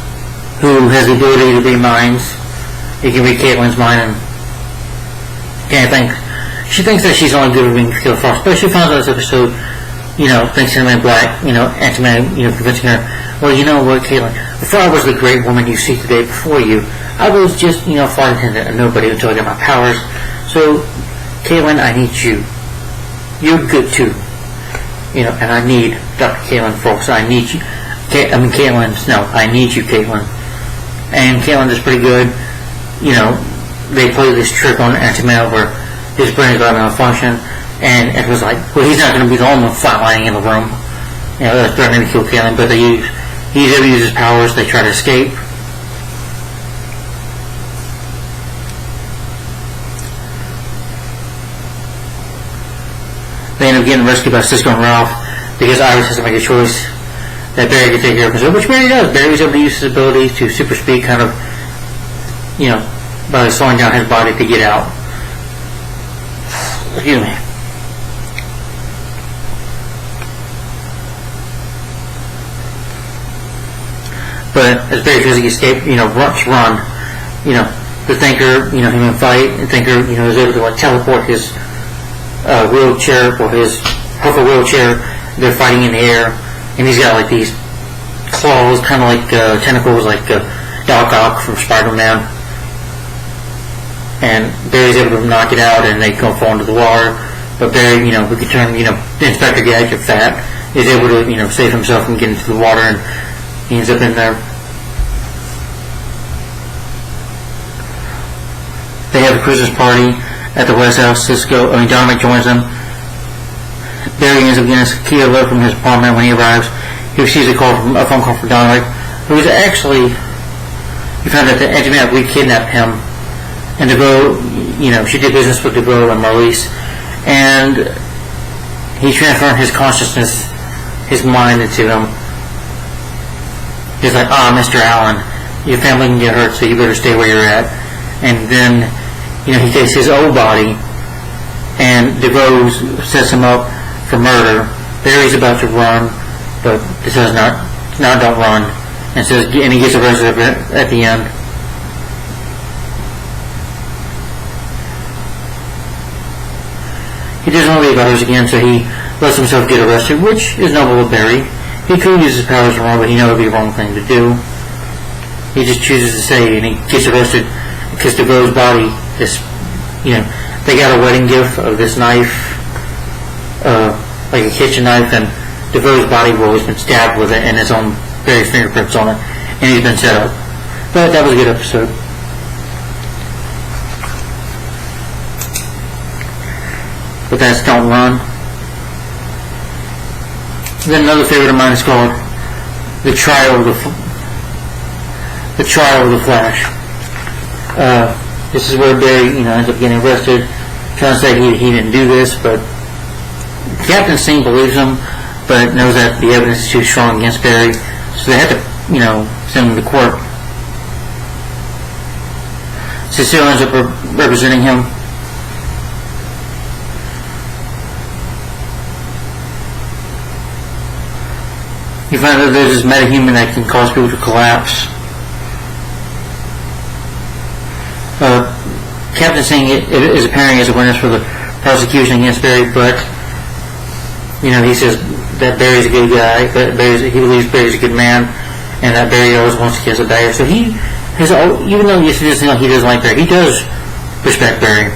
who has the ability to read minds. He can read Caitlin's mind, and she thinks that she's only good at being Killer Frost, but she finds out this episode, thanks to Anti-May Black, Anti-May, convincing her, well, you know what, Caitlin, before I was the great woman you see today before you, I was just, flight attendant and nobody until I got my powers. So, Caitlin, I need you. You're good too. And I need Dr. Caitlin Frost. I need you. I need you, Caitlin. And Caitlin is pretty good. They play this trick on Anti-May where his brain is about to malfunction, and it was like, well, he's not going to be the only one flatlining in the room. They're threatening to kill Caitlin, but he never uses powers. They try to escape. They end up getting rescued by Cisco and Ralph because Iris has to make a choice that Barry can take care of, which Barry does. Barry's able to use his ability to super speed, kind of, by slowing down his body to get out. Excuse me. But as Barry tries to escape, run, the Thinker, him and fight, and Thinker, is able to teleport his wheelchair or his hover wheelchair. They're fighting in the air, and he's got these claws, kind of like tentacles, like Doc Ock from Spider-Man. And Barry's able to knock it out, and they go fall into the water. But Barry, we can turn, Inspector Gadget fat is able to, save himself from getting into the water, and he ends up in there. They have a Christmas party at the West House. Dominic joins them. Barry ends up getting a key alert from his apartment when he arrives. He receives a phone call from Dominic, who is actually, he found out that Anti-May re-kidnapped him. And DeVoe, she did business with DeVoe and Marlies. And he transferred his consciousness, his mind into him. He's like, Mr. Allen, your family can get hurt, so you better stay where you're at. And then, he takes his old body, and DeVoe sets him up for murder. Barry's about to run, but he says, no, don't run. And he gets arrested at the end. He doesn't want to leave others again, so he lets himself get arrested, which is noble of Barry. He could use his powers wrong, but he knows it would be the wrong thing to do. He just chooses to stay, and he gets arrested because DeVoe's body is, they got a wedding gift of this knife, like a kitchen knife, and DeVoe's body has been stabbed with it, and his own Barry's fingerprints on it, and he's been set up. But that was a good episode. But that's Don't Run. Then another favorite of mine is called The Trial of the Flash. This is where Barry, ends up getting arrested, trying to say he didn't do this, but Captain Singh believes him, but knows that the evidence is too strong against Barry, so they have to, send him to court. Cecile ends up representing him. You find that there's this metahuman that can cause people to collapse. Captain Singh is appearing as a witness for the prosecution against Barry, but he says that Barry's a good guy, that he believes Barry's a good man, and that Barry always wants to kiss a Barry. So even though he doesn't like Barry, he does respect Barry.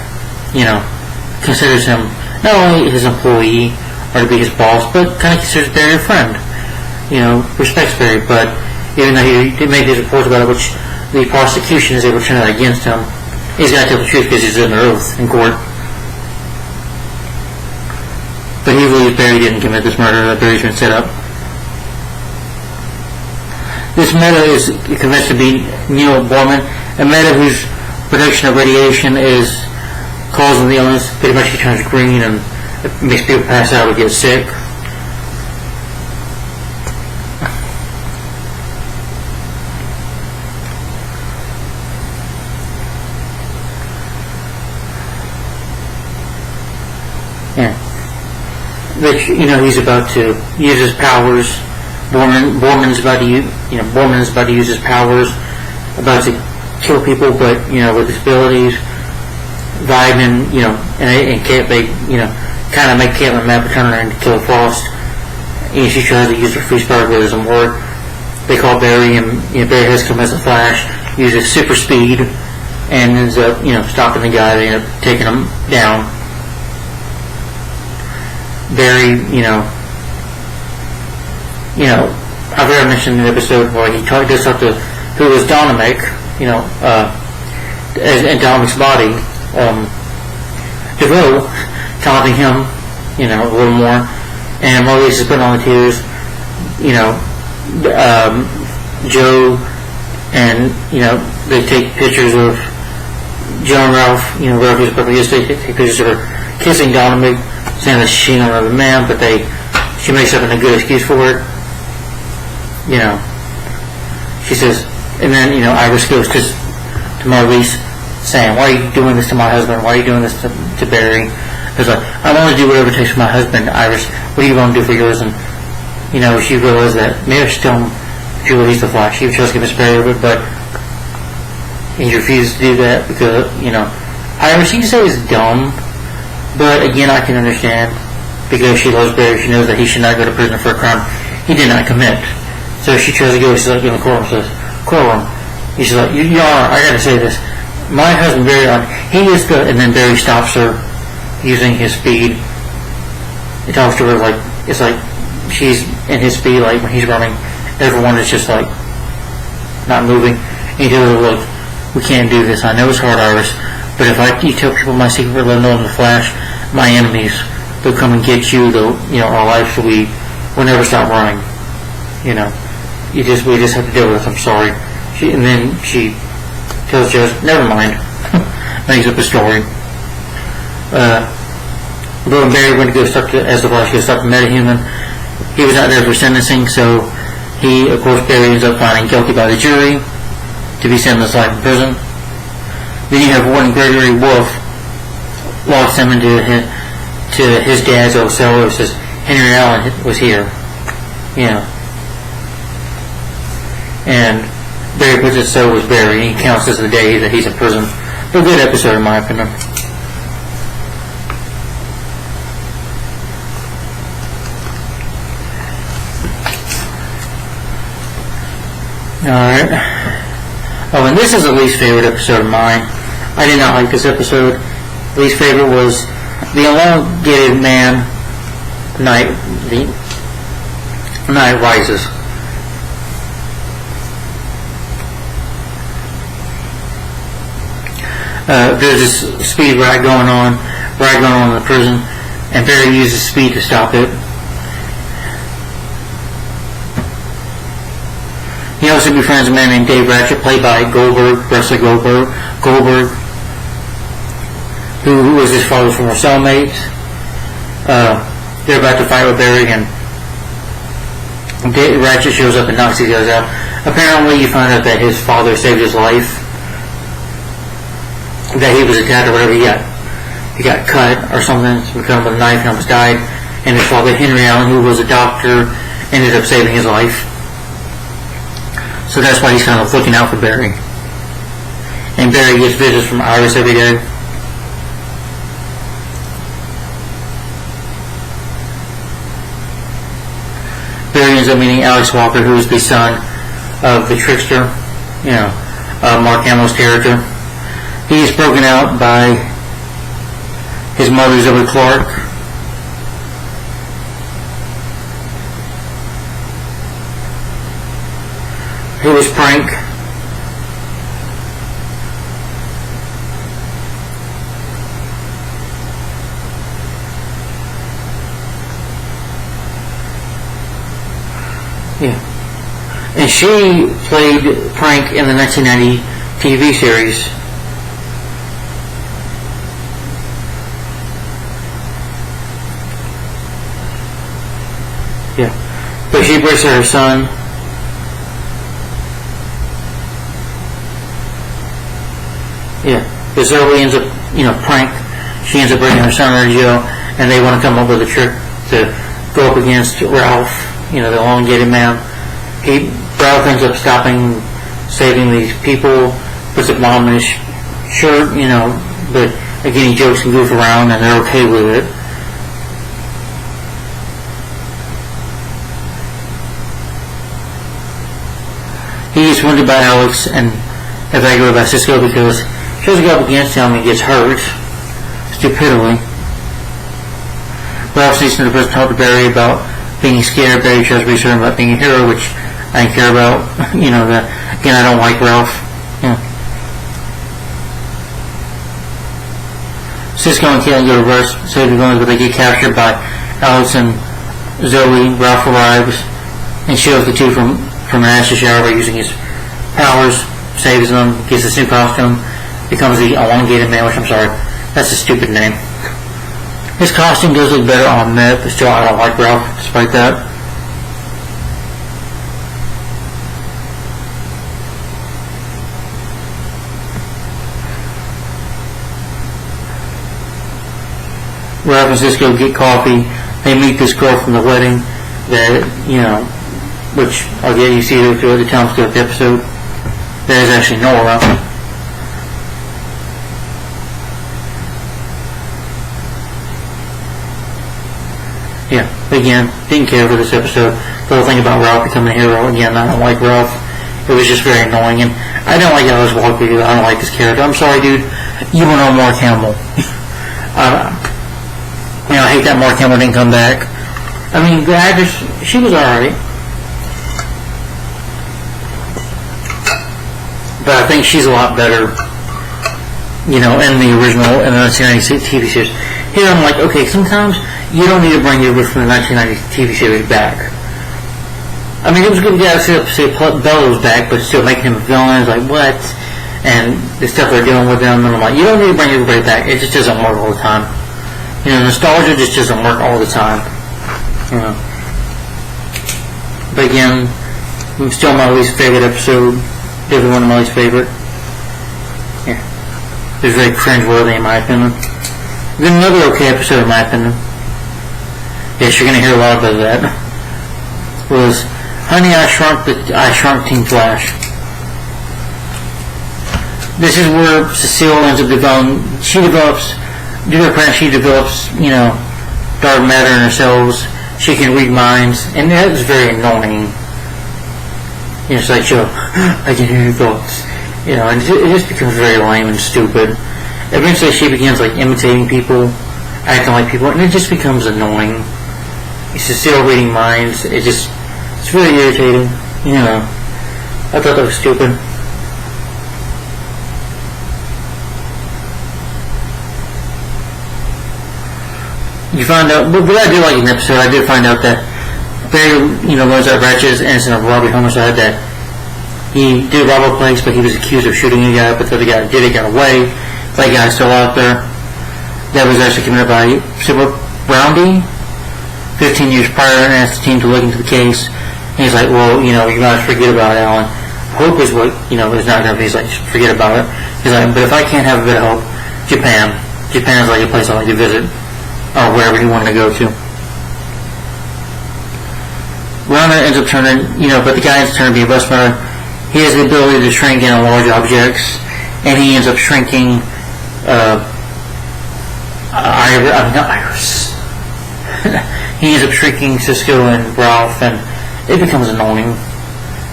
Considers him not only his employee or to be his boss, but kind of considers Barry a friend. Respects Barry, but even though he made his reports about it, which the prosecution is able to turn that against him, he's got to tell the truth because he's under oath in court. But he believes Barry didn't commit this murder, that Barry's been set up. This Meta is convinced to be Neil Borman, a Meta whose production of radiation is causing the illness. Pretty much he turns green and it makes people pass out or get sick. Yeah. Which, he's about to use his powers. Borman's about to use his powers, about to kill people, but with his abilities, Weidman, and they, kind of make Caitlin mad, but turn her into Killer Frost. She tries to use her free spark, but it doesn't work. They call Barry, and Barry has to come as a Flash, uses super speed, and ends up, stopping the guy. They end up taking him down. Barry, I've already mentioned in the episode where he does talk to who was Dominic, in Dominic's body, DeVoe, taunting him, a little more, and Maurice is putting on the tears, Joe, and, they take pictures of Joe and Ralph, Ralph is perfect, they take pictures of her kissing Dominic, saying that she's another man, but she makes up a good excuse for it. She says, and then, Iris goes to Maurice saying, why are you doing this to my husband? Why are you doing this to Barry? It's like, I want to do whatever it takes for my husband. Iris, what are you going to do for yours? And, she realized that maybe still, if you release the Flash, she was trying to get Miss Barry over it, but he refused to do that because, Iris, you can say is dumb, but again, I can understand because she loves Barry. She knows that he should not go to prison for a crime he did not commit. So she tries to go. She's like in the courtroom. Says, "Courtroom." She's like, "Your Honor, I got to say this. My husband Barry, he is the." And then Barry stops her using his speed. He talks to her like it's like she's in his speed. Like when he's running, everyone is just like not moving. And he tells her, "Look, we can't do this. I know it's hard, Iris, but if you tell people my secret, let them know in the Flash, my enemies, they'll come and get you. They'll, our lives will never stop running. We just have to deal with it. I'm sorry." And then she tells Joe, "Never mind." Makes up a story. Bill and Barry went to go start as the Flash, go start the Metahuman. He was out there for sentencing, so he, of course, Barry ends up finding guilty by the jury to be sentenced to life in prison. Then you have Warden Gregory Wolf walks him into his dad's old cell. It says Henry Allen was here, and Barry puts it so was Barry. He counts as the day that he's in prison. A good episode, in my opinion. Alright. Oh, and this is the least favorite episode of mine. I did not like this episode. Least favorite was the elongated man. The night rises. There's this speed ride going on in the prison, and Barry uses speed to stop it. He also befriends a man named Dave Ratchet, played by Russell Goldberg, who was his father's former cellmate. They're about to fight with Barry, and Ratchet shows up and knocks these guys out. Apparently, you find out that his father saved his life, that he was attacked or whatever. He got cut or something, cut with a knife and almost died. And his father, Henry Allen, who was a doctor, ended up saving his life. So that's why he's kind of looking out for Barry. And Barry gets visits from Iris every day. Barry ends up meeting Alex Walker, who is the son of the Trickster, Mark Hamill's character. He is broken out by his mother, Zoe Clark. Who was Frank. Yeah. And she played Frank in the 1990 TV series. Yeah. But she breaks her son. Yeah. Because Zoe ends up, Frank, she ends up bringing her son out of jail, and they want to come up with a trick to go up against Ralph, the elongated man. Ralph ends up stopping, saving these people, puts a bomb in his shirt, but again he jokes and goofs around and they're okay with it. He gets wounded by Alex and evacuated by Cisco because he tries to go up against him and gets hurt stupidly. Ralph sneaks into the prison to talk to Barry about being scared. Barry tries to reassure him about being a hero, which I didn't care about. Again, I don't like Ralph. Yeah. Cisco and Caitlin go to reverse, save the villains, but they get captured by Alex and Zoe. Ralph arrives and shows the two from an acid shower by using his powers, saves them, gets this new costume, becomes the elongated man, which I'm sorry, that's a stupid name. His costume does look better on meth, but still I don't like Ralph despite that. Ralph and Cisco get coffee. They meet this girl from the wedding that, which I'll get you see her through the time throughout the episode. That is actually Nora. Yeah, again, didn't care for this episode. The whole thing about Ralph becoming a hero, again, I don't like Ralph. It was just very annoying, and I don't like Alice Walker either. I don't like this character. I'm sorry, dude. You want to know Mark Hamill. I hate that Mark Hamill didn't come back. I mean, the actress, she was alright. But I think she's a lot better, in the original, in the 1990 TV series. Here I'm like, okay, sometimes you don't need to bring your from the 1990 TV series back. I mean, it was good to say Bellows back, but still making him a villain is like, what? And the stuff they're doing with them, and I'm like, you don't need to bring everybody back. It just doesn't work all the time. Nostalgia just doesn't work all the time. But again, still my least favorite episode. Definitely one of my least favorite. Yeah. It was very cringeworthy in my opinion. Then another okay episode in my opinion. Yes, you're going to hear a lot about that. Was Honey, I Shrunk Teen Flash. This is where Cecile ends up developing. She develops dark matter in her cells. She can read minds, and that was very annoying. It's like, I can hear your thoughts. And it just becomes very lame and stupid. Eventually she begins imitating people, acting like people, and it just becomes annoying. It's just still reading minds. It's very irritating. I thought that was stupid. You find out, but I did like an episode. I did find out that Barry, learns that Ratchet is innocent of robbery homicide, that he did rob a place, but he was accused of shooting a guy, but the other guy did it, got away. That guy's still out there. That was actually committed by Sybil Roundy 15 years prior, and asked the team to look into the case. And he's like, well, you guys forget about it, Alan. Hope is what, is not going to be. He's like, just forget about it. He's like, but if I can't have a bit of hope, Japan. Japan's like a place I like to visit, or wherever he wanted to go to. Runner ends up turning, but the guy ends up turning to be a bus runner. He has the ability to shrink in large objects, and he ends up shrinking, Iris. He ends up shrinking Cisco and Ralph, and it becomes annoying.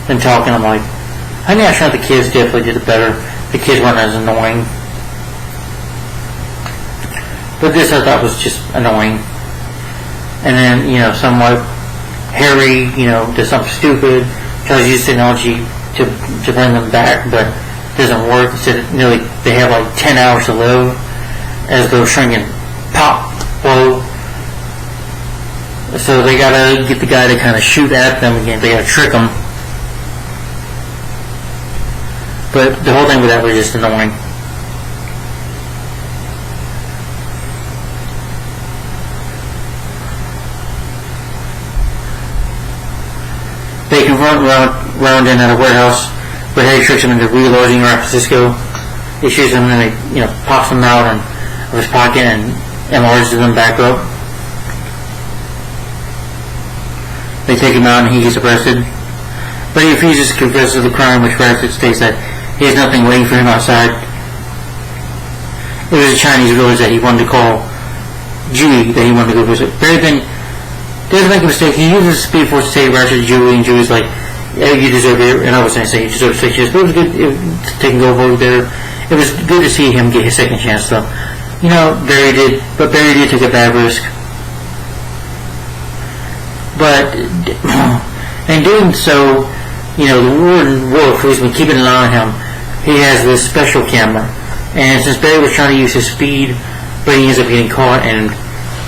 And talking, I'm like, Honey, I Shrunk the Kids definitely did it better. The kids weren't as annoying. But this I thought was just annoying. And then, somewhat, Harry, does something stupid, tries to use technology to bring them back, but it doesn't work. Instead, they have 10 hours to live as they're shrinking. Pop, blow. So they gotta get the guy to kind of shoot at them again. They gotta trick him. But the whole thing with that was just annoying. They confront Roundin at a warehouse, but Harry tricks him into reloading San Francisco. He shoots him and then he, pops him out of his pocket and enlarges him back up. They take him out and he gets arrested. But he refuses to confess to the crime, which Ratchet states that he has nothing waiting for him outside. It was a Chinese village that he wanted to call Dewey, that he wanted to go visit. Barry then doesn't make a mistake. He uses Speed Force to take Ratchet to Dewey, and Dewey's like, yeah, you deserve it. And I was going to say, you deserve 6 years. But it was good taking over there. It was good to see him get his second chance, though. Barry did take a bad risk. But in doing so, the Warden Wolf, who's been keeping an eye on him, he has this special camera. And since Barry was trying to use his speed, but he ends up getting caught, and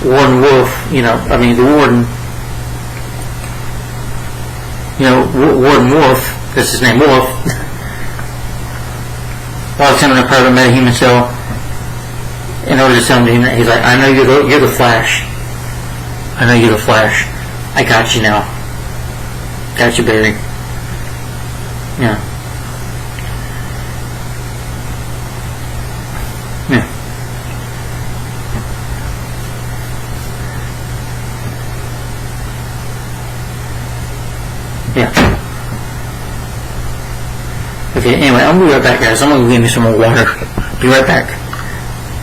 Warden Wolf, the Warden, Warden Wolf, that's his name, Wolf, locks him in a private metahuman cell in order to tell him that he's like, I know you're the Flash. I know you're the Flash. I got you now. Got you, Barry. Yeah. Yeah. Yeah. Okay, anyway, I'm going to be right back, guys. I'm going to get me some more water. Be right back.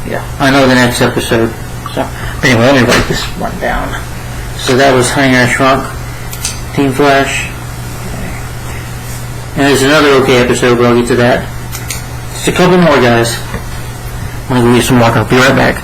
Yeah, I know the next episode. So, but anyway, let me write this one down. So that was Honey I Shrunk, Team Flash. And there's another okay episode, but I'll get to that. Just a couple more, guys. I'm going to give you some water. I'll be right back.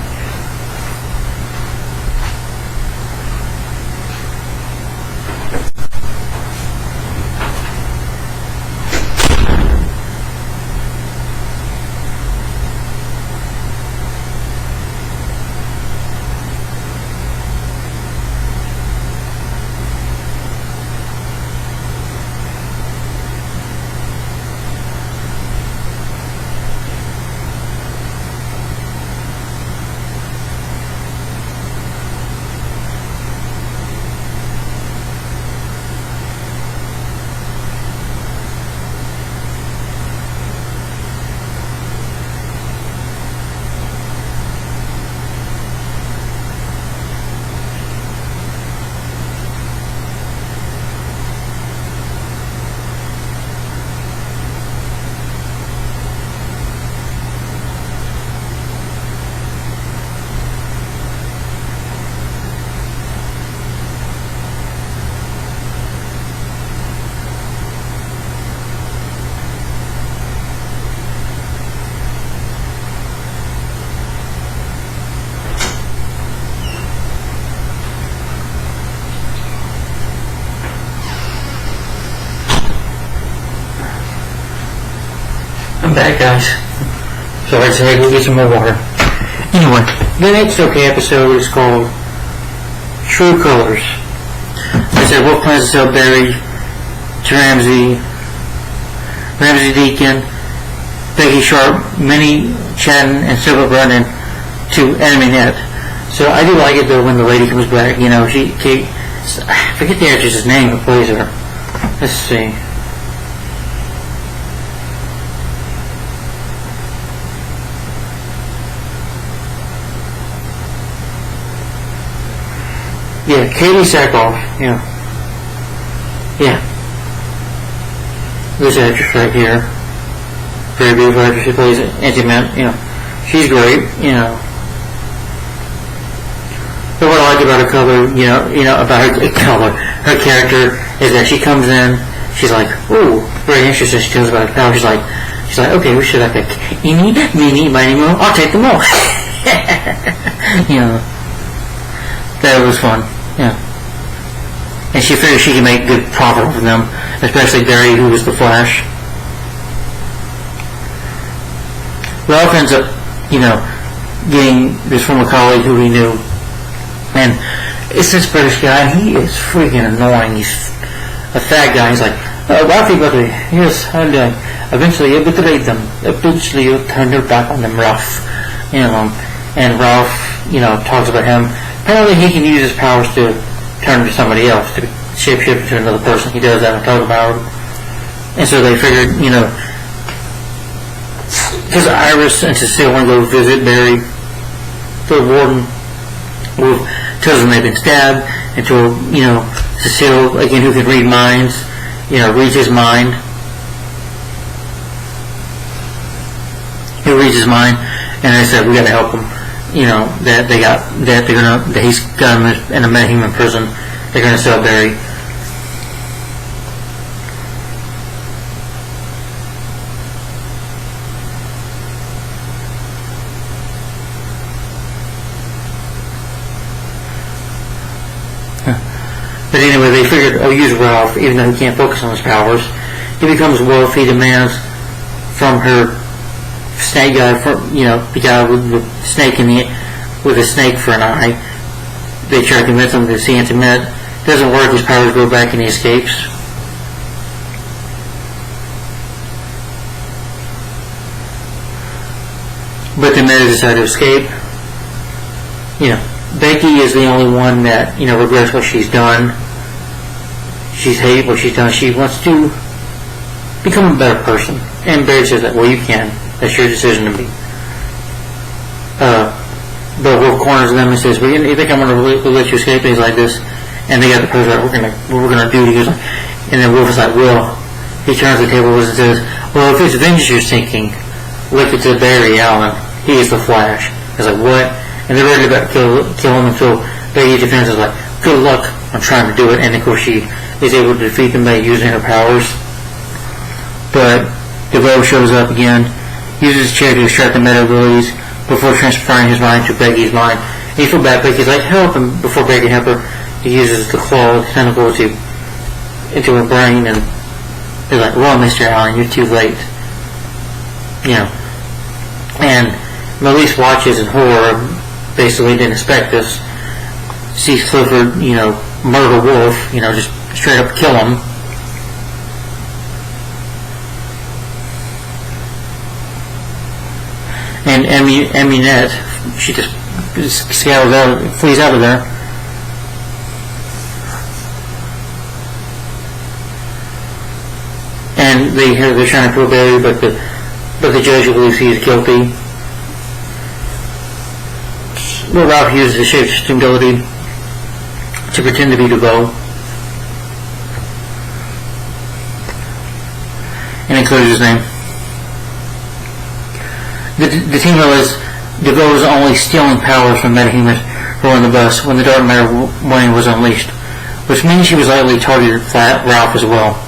I'm back, guys. So I said, go get some more water. Anyway, the next okay episode is called True Colors. I said, Wolf plans to sell Barry to Ramsey Deacon, Becky Sharp, Minnie Chatton, and Silver Brennan to Enemy Net. So I do like it though when the lady comes back. I forget the actress's name who plays her. Let's see. Yeah, Katie Sackhoff, yeah. This actress right here. Very beautiful actress. She plays Auntie Mint, She's great, But what I like about her color, about her color, her character, is that she comes in, she's like, ooh, very interesting. She tells about her power. She's like, okay, who should I pick? Eeny, meeny, miny, mo, I'll take them all. That was fun. Yeah. And she figured she could make good profit from them, especially Barry, who was the Flash. Ralph ends up, getting this former colleague who he knew. And it's this British guy. He is freaking annoying. He's a fat guy. He's like, Ralphie, by the way, yes, and eventually you betrayed them. Eventually you turned your back on them, Ralph. And Ralph, talks about him. Apparently he can use his powers to turn into somebody else, to shapeshift into another person. He does that and talk about it. And so they figured, because Iris and Cecile want to go visit Barry, the warden tells them they've been stabbed, and to, Cecile, again, who can read minds, reads his mind. He reads his mind, and they said, we gotta help him. That he's got him in a metahuman prison. They're gonna sell Barry. But anyway, they figured, use Ralph, even though he can't focus on his powers. He becomes wealthy, demands from her snake guy, the guy with the snake with a snake for an eye. They try to convince him to see Antoinette. Doesn't work, his powers go back and he escapes. But the men decide to escape. Becky is the only one that, regrets what she's done. She's hated what she's done. She wants to become a better person. And Barry says that, well, you can. That's your decision to be. But Wolf corners them and says, well, you think I'm going to let you escape? And he's like this. And they got the person like, what we're going to do. He goes, and then Wolf is like, well, he turns to the table and says, well, if it's vengeance you're seeking, look at Barry Allen. He is the Flash. He's like, what? And they're ready to kill him until Becky defends is like, good luck, I'm trying to do it. And of course she is able to defeat them by using her powers. But DeVoe shows up again, uses his chair to extract the meta abilities before transferring his mind to Becky's mind. And he feels bad, Becky's like, help him. Before Becky can help her, he uses the claw tentacle into her brain, and they're like, well, Mr. Allen, you're too late. And Melise watches in horror, basically didn't expect this. Sees Clifford, murder Wolf, just straight up kill him. And Amunet, she just scatters out, flees out of there. And they're trying to prove Barry, but the judge believes he is guilty. Well, Ralph uses his shape-shifting ability to pretend to be DeVoe and includes his name. The team realized DeVoe was only stealing powers from metahumans who were on the bus when the dark matter warning was unleashed, which means she was likely targeted Ralph as well.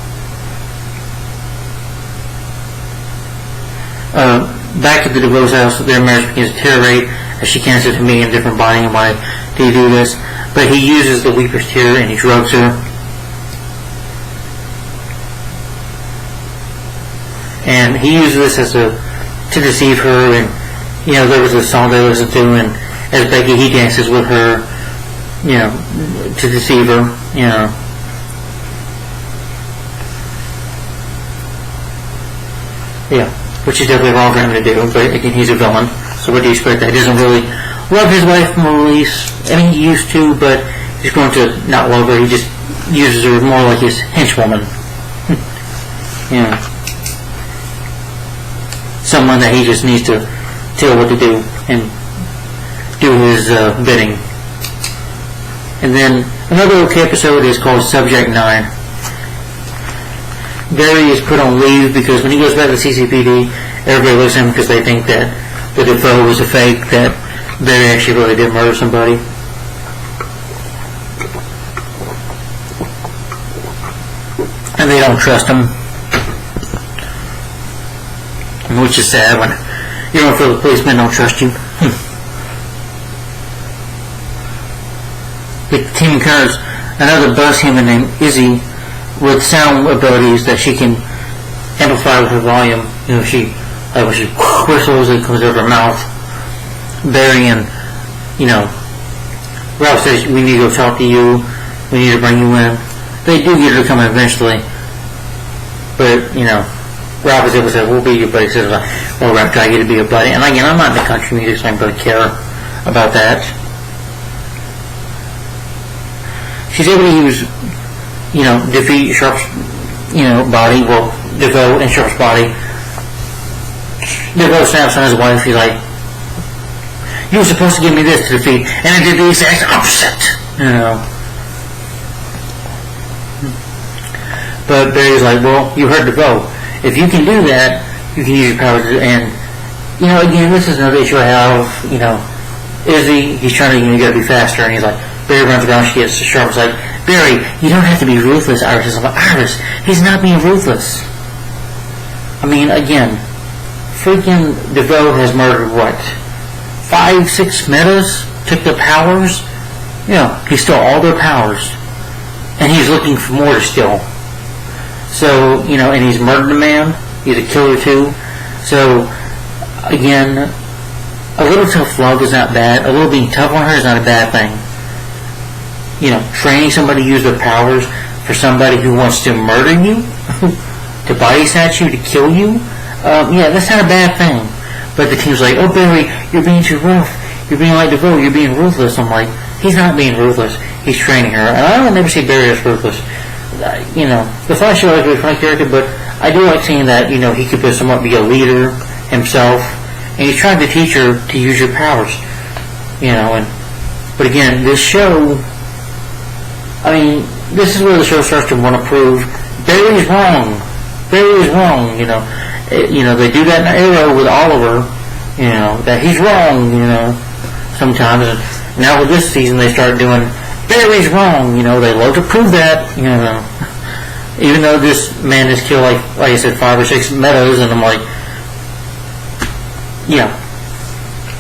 Back at the DeVoe's house, their marriage begins to deteriorate as she can't say to me in a different body, and why do you do this? But he uses the Weeper's Tear and he drugs her. And he uses this to deceive her, and there was a song they listened to, and as Becky, he dances with her, to deceive her, which is definitely wrong for him to do, but again, he's a villain, so what do you expect? He doesn't really love his wife, Melise. I mean, he used to, but he's going to not love her. He just uses her more like his henchwoman. Someone that he just needs to tell what to do and do his bidding. And then another okay episode is called Subject 9. Barry is put on leave because when he goes back to the CCPD, everybody looks at him because they think that the DeVoe was a fake, that Barry actually really did murder somebody. And they don't trust him. Which is sad when you don't feel the policemen don't trust you. The team encounters another bus human named Izzy with sound abilities that she can amplify with her volume. When she whistles, it comes out of her mouth. Barry and Ralph says, we need to go talk to you, we need to bring you in. They do get her to come in eventually, But, Rob was able to say, we'll be your buddy. He says, well, we're going to try to get to be your buddy. And again, I'm not in the country music, so I don't really care about that. She's able to use, defeat Sharp's, body, well, DeVoe and Sharp's body. DeVoe snaps on his wife. He's like, you were supposed to give me this to defeat, and I did the exact opposite, But Barry's like, well, you heard DeVoe. If you can do that, you can use your powers. And, again, this is another issue I have, Izzy, he's trying to, you gotta be faster, and he's like, Barry runs around, she gets Sharp. It's like, Barry, you don't have to be ruthless, Iris. I'm like, Iris, he's not being ruthless. I mean, again, freaking DeVoe has murdered, 5, 6 metas? Took their powers? He stole all their powers. And he's looking for more to steal. So, and he's murdered a man. He's a killer too. So, again, a little tough love is not bad. A little being tough on her is not a bad thing. Training somebody to use their powers for somebody who wants to murder you, to body snatch you, to kill you, that's not a bad thing. But the team's like, oh, Barry, you're being too rough. You're being like DeVoe. You're being ruthless. I'm like, he's not being ruthless. He's training her. And I don't never see Barry as ruthless. The Flash is a really funny character, but I do like seeing that, he could somewhat be a leader himself. And he's trying to teach her to use your powers. But again, this show, this is where the show starts to want to prove Barry's wrong. Barry's wrong, they do that in Arrow with Oliver, that he's wrong, sometimes. And now with this season, they start doing, Barry's wrong, they love to prove that, even though this man has killed, like I said, 5 or 6 meadows, and I'm like,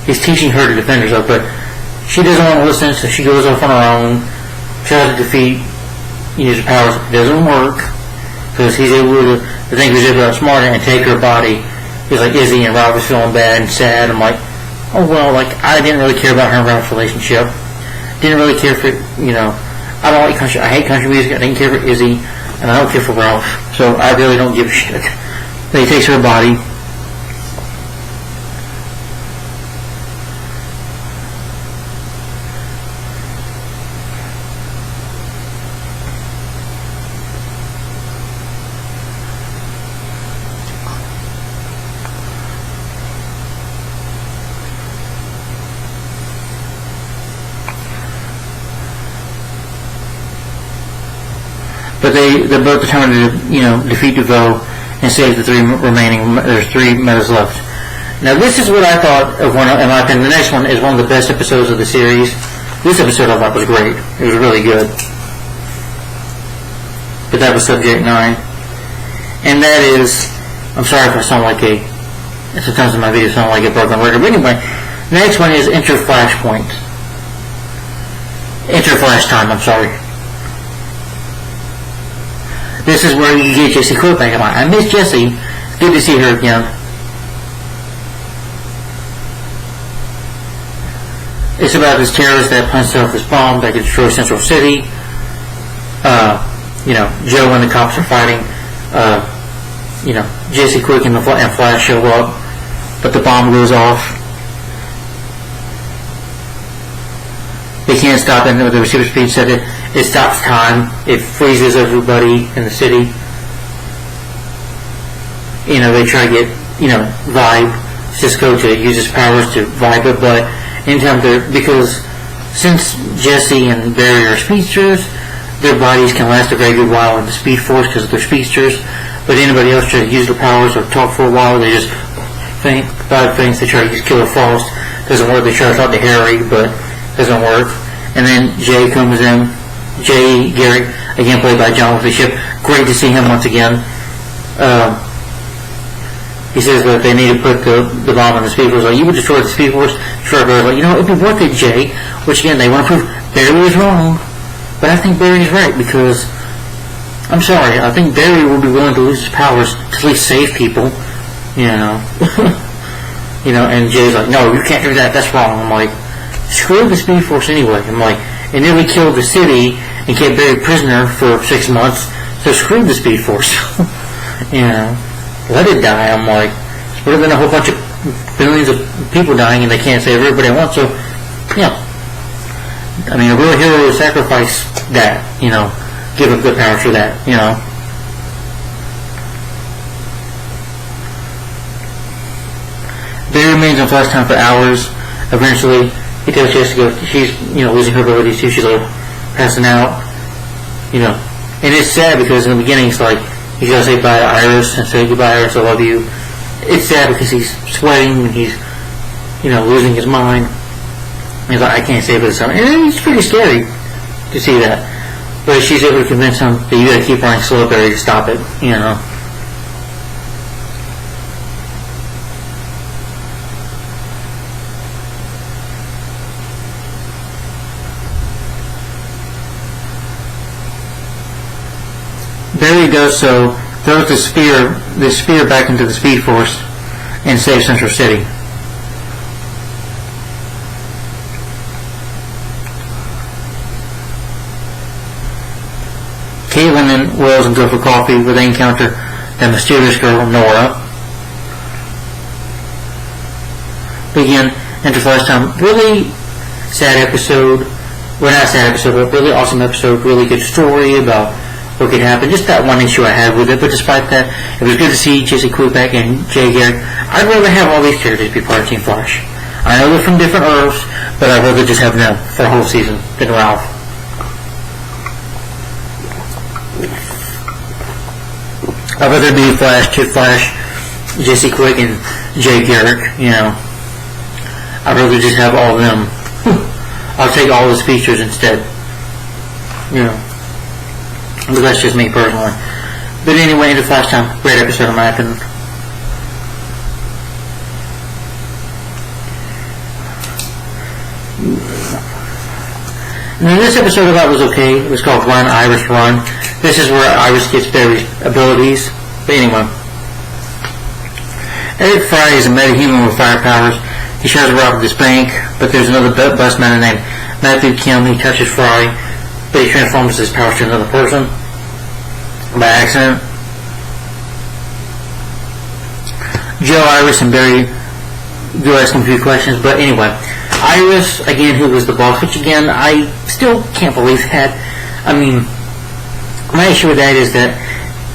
he's teaching her to defend herself, but she doesn't want to listen, so she goes off on her own, tries to defeat, use her powers. It doesn't work, because he's able to think he's able to outsmart her and take her body. He's like, Izzy and Rob was feeling bad and sad. I'm like, oh, well, I didn't really care about her and Rob's relationship. Didn't really care for, I don't like country, I hate country music. I didn't care for Izzy, and I don't care for Ralph. So I really don't give a shit. But he takes her body. But they're both determined to, defeat DeVoe and save the 3 remaining. There's 3 metas left. Now, this is what I thought of in my opinion, the next one is one of the best episodes of the series. This episode I thought was great. It was really good. But that was Subject 9. And that is, I'm sorry if I sound like sometimes in my videos sound like a broken record. But anyway, the next one is Enter Flashpoint. Enter Flash Time, I'm sorry. This is where you get Jesse Quick back. I miss Jesse. Good to see her again. It's about this terrorist that punched off this bomb that could destroy Central City. Joe and the cops are fighting. Jesse Quick and Flash show up, but the bomb goes off. They can't stop it. The receiver speed said it stops time. It freezes everybody in the city. They try to get, Vibe, Cisco to use his powers to vibe it, but anytime because since Jesse and Barry are speedsters, their bodies can last a very good while in the Speed Force because they're speedsters, but anybody else try to use their powers or talk for a while, they just faint. Vibe faints, they try to use Killer Frost. Doesn't work. They try to talk to Harry, but doesn't work. And then Jay comes in. Jay Garrick, again played by John Bishop. Great to see him once again. He says that they need to put the bomb on the Speed Force. Like, you would destroy the Speed Force. Trevor, like, it'd be worth it, Jay. Which again, they want to prove Barry is wrong. But I think Barry's right because, I'm sorry, I think Barry will be willing to lose his powers to at least save people. And Jay's like, no, you can't do that. That's wrong. I'm like, screw the Speed Force anyway. I'm like, it nearly killed the city and kept Barry prisoner for 6 months, so screw the Speed Force. You know, let it die. I'm like, it's better than a whole bunch of billions of people dying and they can't save everybody at once. So, yeah. I mean, a real hero would sacrifice that, you know, give up good power for that, you know. Barry remains on flash time for hours. Eventually, he tells Jessica she's, you know, losing her abilities too. She's like passing out, you know. And it's sad because in the beginning, it's like he's gotta say bye to Iris and say goodbye, Iris, I love you. It's sad because he's sweating and he's, you know, losing his mind. He's like, I can't save her this time. And it's pretty scary to see that. But she's able to convince him that you gotta keep running slow, Barry, to stop it, you know. Barry does so, throws the spear back into the Speed Force and saves Central City. Caitlin and Wells go for coffee where they encounter that mysterious girl, Nora. Begin enter flash time. Really sad episode. Well, not sad episode, but really awesome episode. Really good story about what could happen. Just that one issue I had with it, but despite that, it was good to see Jesse Quebec and Jay Garrick. I'd rather have all these characters be part of Team Flash. I know they're from different Earths, but I'd rather just have them for a whole season than Ralph. I'd rather be Flash, Kid Flash, Jesse Quick, and Jay Garrick, you know. I'd rather just have all of them. I'll take all his features instead. You know. But that's just me personally. But anyway, into Flash time. Great episode in my opinion. Now this episode I thought was okay. It was called Run, Iris, Run. This is where Iris gets Barry's abilities. But anyway. Eric Fry is a metahuman with fire powers. He tries to rob this bank, but there's another bus man named Matthew Kim. He touches Fry, but he transforms his powers to another person by accident. Joe, Iris, and Barry go ask him a few questions, but anyway. Iris, again, who was the boss, which again, I still can't believe that. I mean, my issue with that is that,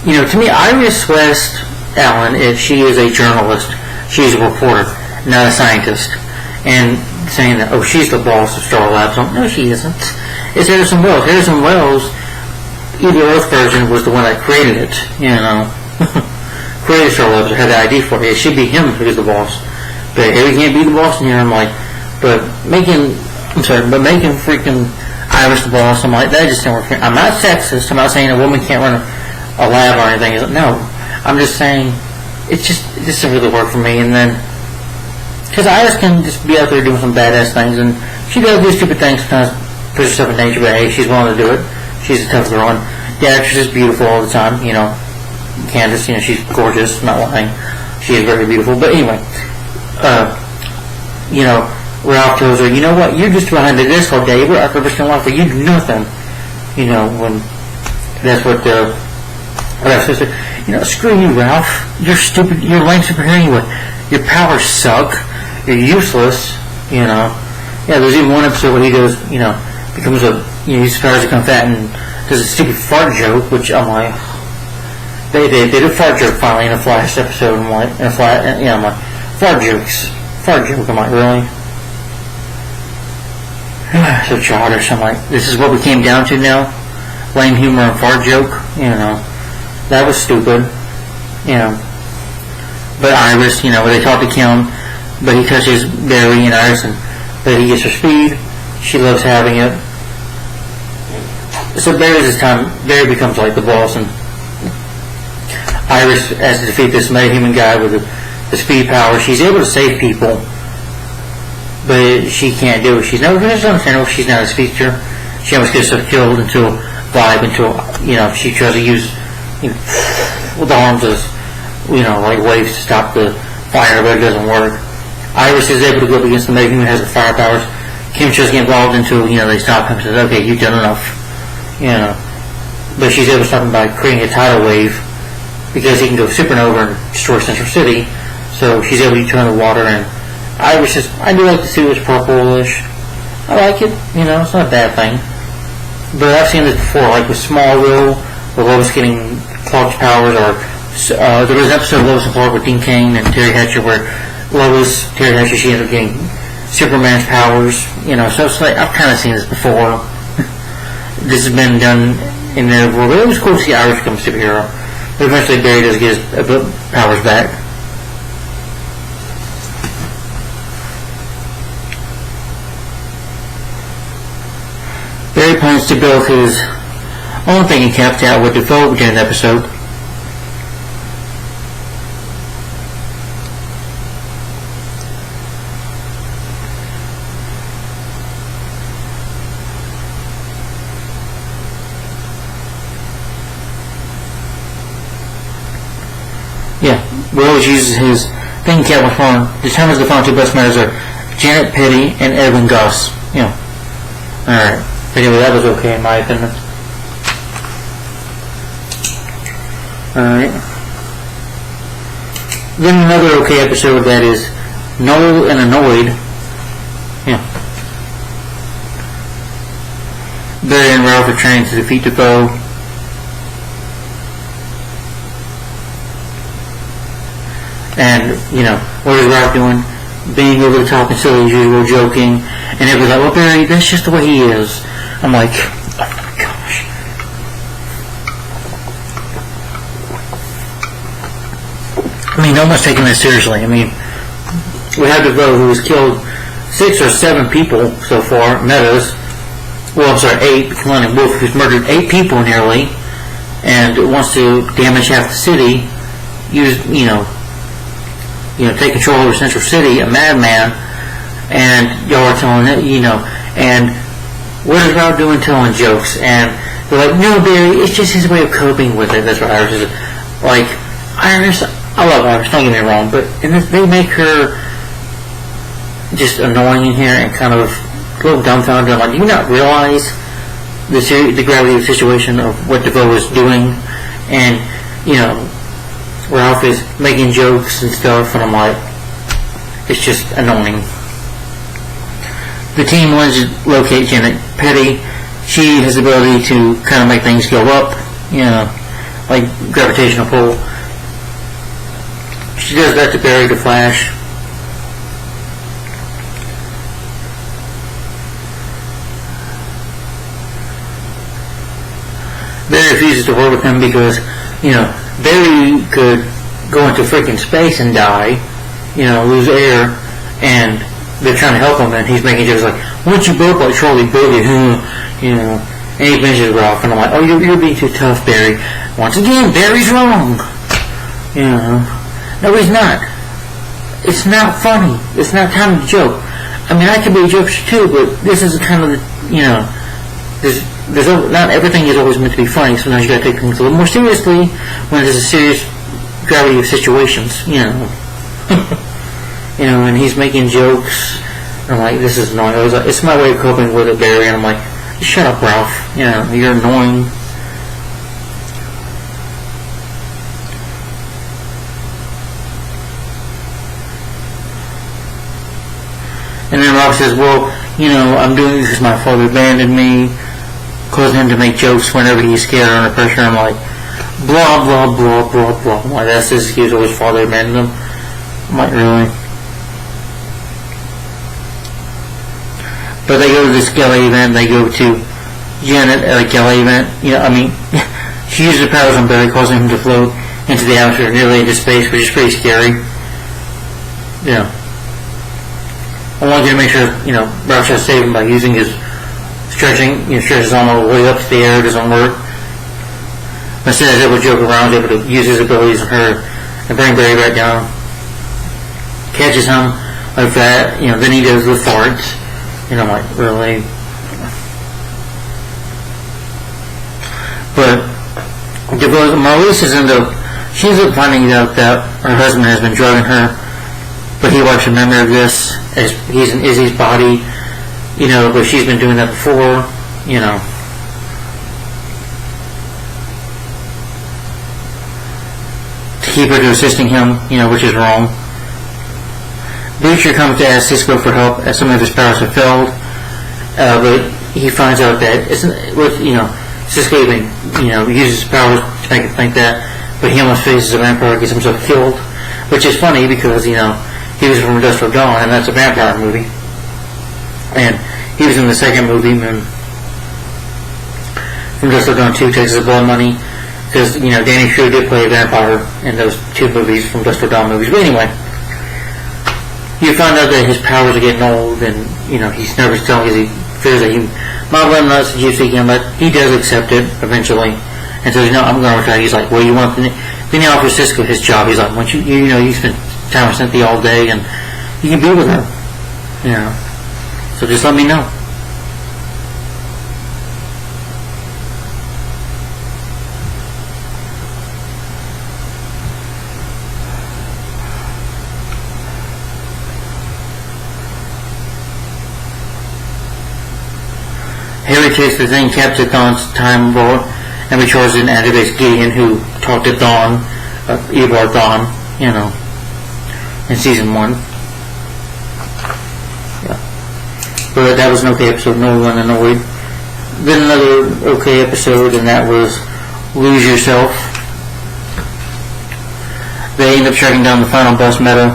you know, to me, Iris West Allen, if she is a journalist, she's a reporter, not a scientist. And saying that, oh, she's the boss of Star Labs. No, she isn't. It's Harrison Wells. Harrison Wells, the Earth version, was the one that created it, you know. Created Star Labs, or had the idea for it. It should be him who's the boss. But if he can't be the boss in here, I'm like, but making freaking Iris the boss, I'm like, that just didn't work. I'm not sexist. I'm not saying a woman can't run a lab or anything. No, I'm just saying it just doesn't really work for me. And then, because Iris can just be out there doing some badass things, and she does do stupid things sometimes, puts herself in danger, but hey, she's willing to do it. She's a tough girl, and the actress is beautiful all the time, you know. Candace, you know, she's gorgeous, not lying. She is very beautiful. But anyway, you know, Ralph tells her, you know what, you're just behind the desk all day, we're out there risking life, you do nothing. You know, when that's what Ralph says, you know, screw you, Ralph. You're stupid, you're a lame superhero anyway. Your powers suck. You're useless, you know. Yeah, there's even one episode where he goes, you know, becomes his powers become fat and does a stupid fart joke, which I'm like, they did a fart joke finally in a Flash episode, I'm like, I'm like, fart joke, I'm like, really? So childish. I'm like, this is what we came down to now? Lame humor and fart joke? You know, that was stupid. You know. But Iris, you know, they talk to Kim, but he touches Barry and Iris, but he gets her speed. She loves having it. So Barry becomes like the boss, and Iris has to defeat this metahuman guy with the speed power. She's able to save people, but she can't do it. She's never going to understand if she's not a speedster. She almost gets herself killed until you know, she tries to use, you know, with the arms as, you know, like waves to stop the fire, but it doesn't work. Iris is able to go up against the metahuman, has the fire powers. Kim tries to get involved until, you know, they stop him and says, okay, you've done enough. You know. But she's able to stop him by creating a tidal wave because he can go supernova and destroy Central City. So she's able to turn the water, and I do like to see it was purplish. I like it, it's not a bad thing. But I've seen this before, like with Smallville, where Lois getting Clark's powers, or there was an episode of Lois and Clark with Dean Cain and Terry Hatcher where Terry Hatcher, she ended up getting Superman's powers, so it's like, I've kind of seen this before. This has been done in their world, but it was cool to see Iris become a superhero. But eventually Barry does get his powers back. Barry plans to build his own thinking cap out with Defoe during the episode. Yeah, Rose uses his thinking cap with phone, determines the final two best matters are Janet Petty and Edwin Goss. Alright. Anyway, that was okay in my opinion. Alright. Then another okay episode that is Noel and Annoyed. Barry and Ralph are trying to defeat Defoe. And, what is Ralph doing? Being over the top and silly as usual, joking. And everybody's like, well, Barry, that's just the way he is. I'm like, oh my gosh. No one's taking this seriously. We have Defoe, who has killed 6 or 7 people so far, Meadows. Well, I'm sorry, 8, including Wolf, who's murdered 8 people nearly, and wants to damage half the city, take control over Central City, a madman, and y'all are telling it, and what is Ralph doing? Telling jokes, and they're like, no, Barry, it's just his way of coping with it. That's what Iris is. Like, Iris, I love Iris, don't get me wrong, but they make her just annoying in here and kind of a little dumbfounded. Like, do you not realize the gravity of the situation of what Defoe is doing? And, Ralph is making jokes and stuff, and I'm like, it's just annoying. The team wants to locate Janet Petty. She has the ability to kind of make things go up, like gravitational pull. She does that to Barry the Flash. Barry refuses to work with him because, Barry could go into freaking space and die, lose air, and they're trying to help him, and he's making jokes like, why don't you blow up like Charlie Boogie, and he mentions Ralph, and I'm like, oh, you're being too tough, Barry. Once again, Barry's wrong. No, he's not. It's not funny. It's not time to joke. I can be a jokester too, but this is kind of there's not everything is always meant to be funny. Sometimes you gotta take things a little more seriously when there's a serious gravity of situations, and he's making jokes. I'm like, this is annoying. It's my way of coping with it, Barry. And I'm like, shut up, Ralph. You're annoying. And then Ralph says, well, I'm doing this because my father abandoned me, causing him to make jokes whenever he's scared or under pressure. I'm like, blah, blah, blah, blah, blah. I'm like, that's his excuse of his father abandoned him. I'm like, really? But they go to this Galley event, they go to Janet at a Galley event. She uses her powers on Barry, causing him to float into the atmosphere, nearly into space, which is pretty scary. I wanted you to make sure, Ralph tries to save him by using his stretching, stretches on all the way up to the air. It doesn't work. Instead, he's able to joke around, he's able to use his abilities on her and bring Barry back down. Catches him like that, then he does the farts. I'm like, really? But Marlise she's finding out that her husband has been drugging her, but he wipes her memory of this as he's in Izzy's body, but she's been doing that before, keep her to assisting him, which is wrong. Butcher comes to ask Cisco for help as some of his powers have failed, but he finds out that Cisco even uses his powers to make him think that, but he almost faces a vampire, gets himself killed, which is funny because he was from Industrial Dawn, and that's a vampire movie, and he was in the second movie from Industrial Dawn 2, Texas Blood Money, because Danny Trejo did play a vampire in those two movies from Industrial Dawn movies. But anyway, you find out that his powers are getting old, and he's nervous telling because he fears that he might run nuts and keep seeking him, but he does accept it eventually, and says, I'm going to retire. He's like, well, you want then he offers Cisco his job. He's like, once you spend time with Cynthia all day, and you can be with her, so just let me know. Harry takes the thing kept at Dawn's time vault and recharges it and activates Gideon, who talked to Dawn, Eobard Dawn, in season 1. Yeah. But that was an okay episode, no one annoyed. Then another okay episode, and that was Lose Yourself. They end up tracking down the final boss meta,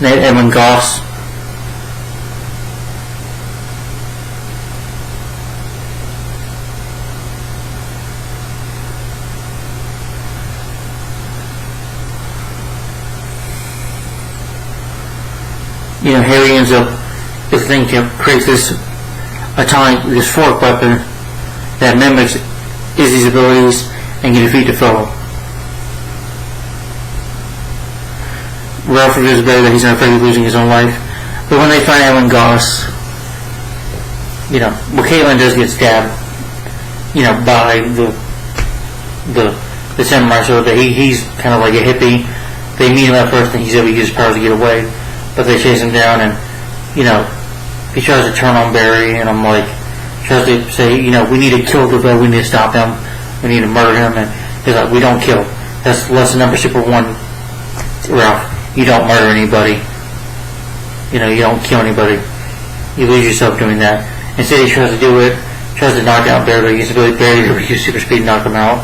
Edwin Goss. Harry ends up, the thing creates this fork weapon that mimics Izzy's abilities and can defeat the foe. Ralph reveals better that he's not afraid of losing his own life, but when they find Edwin Goss, Caitlin does get stabbed, by the samurai, so that he's kind of like a hippie. They meet him at first, and he's able to use his powers to get away. But they chase him down, and he tries to turn on Barry, and tries to say, we need to kill DeVoe, we need to stop him, we need to murder him, and he's like, we don't kill. That's lesson number super 1, Ralph. You don't murder anybody. You don't kill anybody. You lose yourself doing that. Instead, he tries to do it, tries to knock out Barry, he uses Barry to use super speed and knock him out.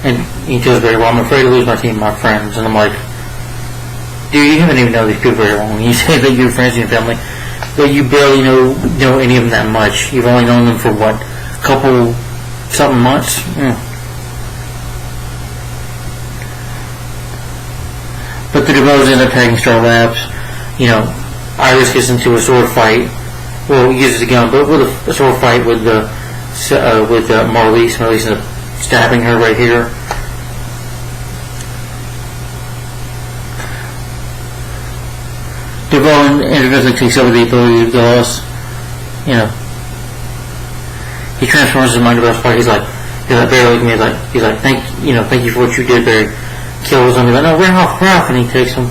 And he tells Barry, well, I'm afraid to lose my team, my friends. And I'm like, dude, you haven't even known these people very long. You say that you're friends and your family, but you barely know any of them that much. You've only known them for what, couple something months? But the DeVoes end up tagging Star Labs. Iris gets into a sword fight. Well, he uses a gun, but with a sword fight with Marlise. Marlise ends up stabbing her right here. DeVoe individually takes over the ability of Goss. He transforms his mind to Barry. He's like Barry looking at me. He's like, thank you for what you did, Barry. Kills him. He's like, no, Ralph, and he takes him.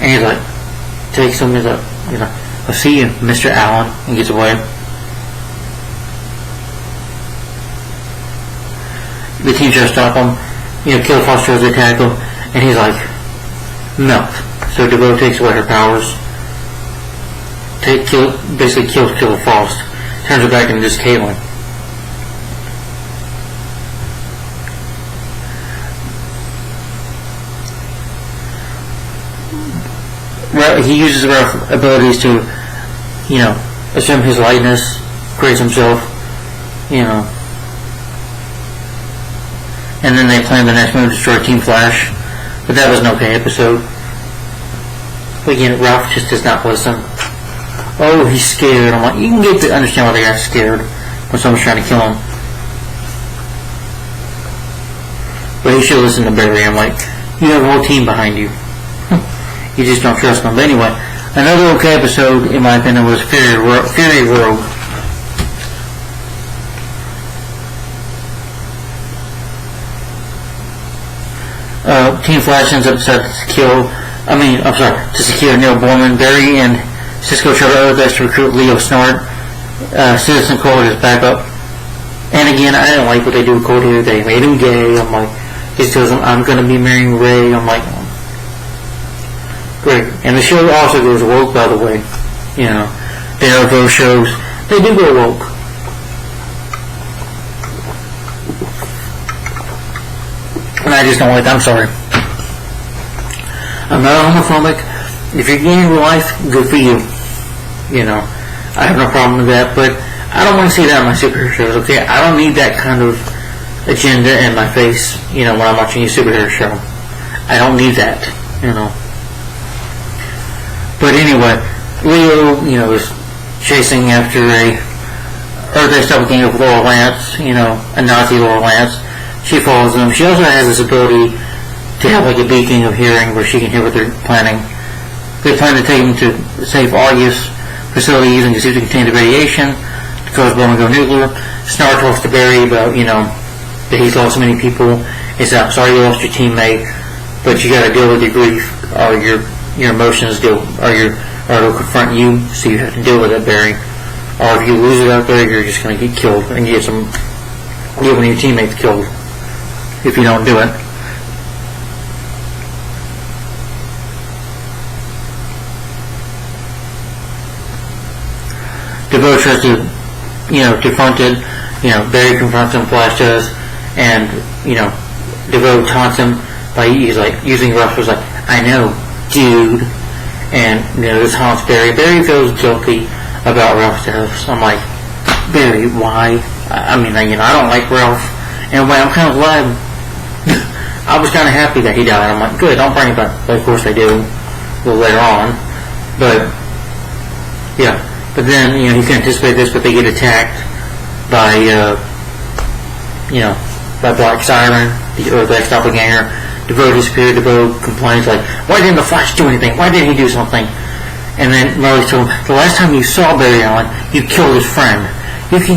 And he's like, I'll see you, Mr. Allen, and gets away. The team tries to stop him. Killer tries to attack him, and he's like, melt. So DeVoe takes away her powers. Basically kills Killer Frost. Turns her back into just Caitlin. He uses Ralph's abilities to, assume his lightness, creates himself, And then they plan the next move to destroy Team Flash. But that was an okay episode. But again, Ralph just does not listen. Oh, he's scared. I'm like, you can get to understand why they got scared when someone's trying to kill him. But he should listen to Barry. I'm like, you have a whole team behind you. You just don't trust them. But anyway, another okay episode, in my opinion, was Fury Rogue. Team Flash ends up to secure Neil Borman. Barry and Cisco try to others to recruit Leo Snart. Citizen Cold is back up. And again, I didn't like what they do with Cold here. They made him gay. I'm like, He tells him, I'm going to be marrying Ray. I'm like, great. And the show also goes woke, by the way. You know, there are those shows, they do go woke. And I just don't like that. I'm sorry. I'm not homophobic. If you're gay in real life, good for you. You know, I have no problem with that, but I don't want to see that in my superhero shows, okay? I don't need that kind of agenda in my face, you know, when I'm watching a superhero show. I don't need that, you know. But anyway, Leo, you know, is chasing after or they start looking up Laurel Lance, you know, a Nazi Laurel Lance. She follows them. She also has this ability to have like a beacon of hearing where she can hear what they're planning. They plan to take him to the safe Argus facility using to see if they contain the radiation to cause Bowman to go nuclear. Snart talks to Barry about, you know, that he's lost so many people. He said, I'm sorry you lost your teammate, but you got to deal with your grief or your emotions it'll confront you, so you have to deal with it, Barry. Or if you lose it out there, you're just going to get killed and get one of your teammates killed if you don't do it. DeVoe tries to, you know, confront it. You know, Barry confronts him, Flash does, and, you know, DeVoe taunts him by, he's like, using rough words like, I know, dude. And, you know, this haunts Barry. Barry feels guilty about Ralph's death. So I'm like, Barry, why? I mean, you know, I don't like Ralph. And I'm kind of glad. I was kind of happy that he died. I'm like, good, don't bring it back. But of course they do a little later on. But, yeah. But then, you know, you can anticipate this, but they get attacked by, you know, by Black Siren, or the ex-doppelganger. DeVoe disappeared. DeVoe complains, like, why didn't the Flash do anything? Why didn't he do something? And then Marley told him, the last time you saw Barry Allen, you killed his friend. You can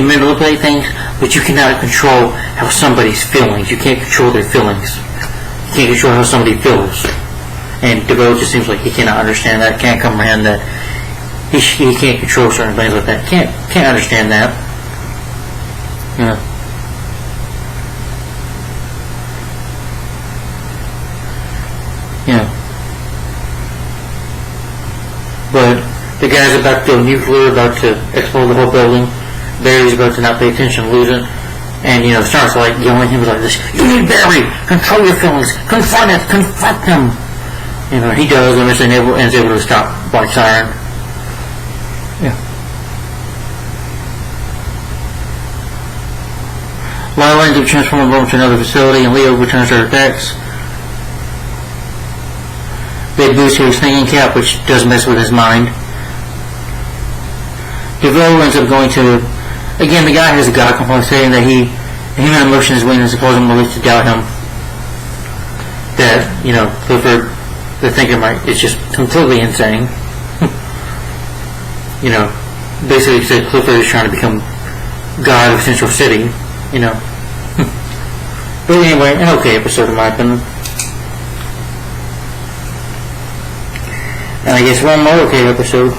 manipulate things, but you cannot control how somebody's feelings. You can't control their feelings. You can't control how somebody feels. And DeVoe just seems like he cannot understand that, can't comprehend that. He can't control certain things like that. Can't understand that. Yeah. Yeah. But the guy's about to go nuclear, about to explode the whole building. Barry's about to not pay attention, lose it. And, you know, starts like yelling at him like this, you need Barry! Control your feelings! Confront them! You know, he does, and is able to stop Black Siren. Yeah. Lila ends up transforming Rome to another facility, and Leo returns to her effects. They boost his thinking cap, which does mess with his mind. DeVoe ends up going to... Again, the guy has a God complex, saying that him and emotion is willing to suppose him to doubt him. That, you know, Clifford, the thinking right, is just completely insane. You know, basically said Clifford is trying to become God of Central City, you know. But anyway, an okay episode in my opinion. And I guess one more okay episode.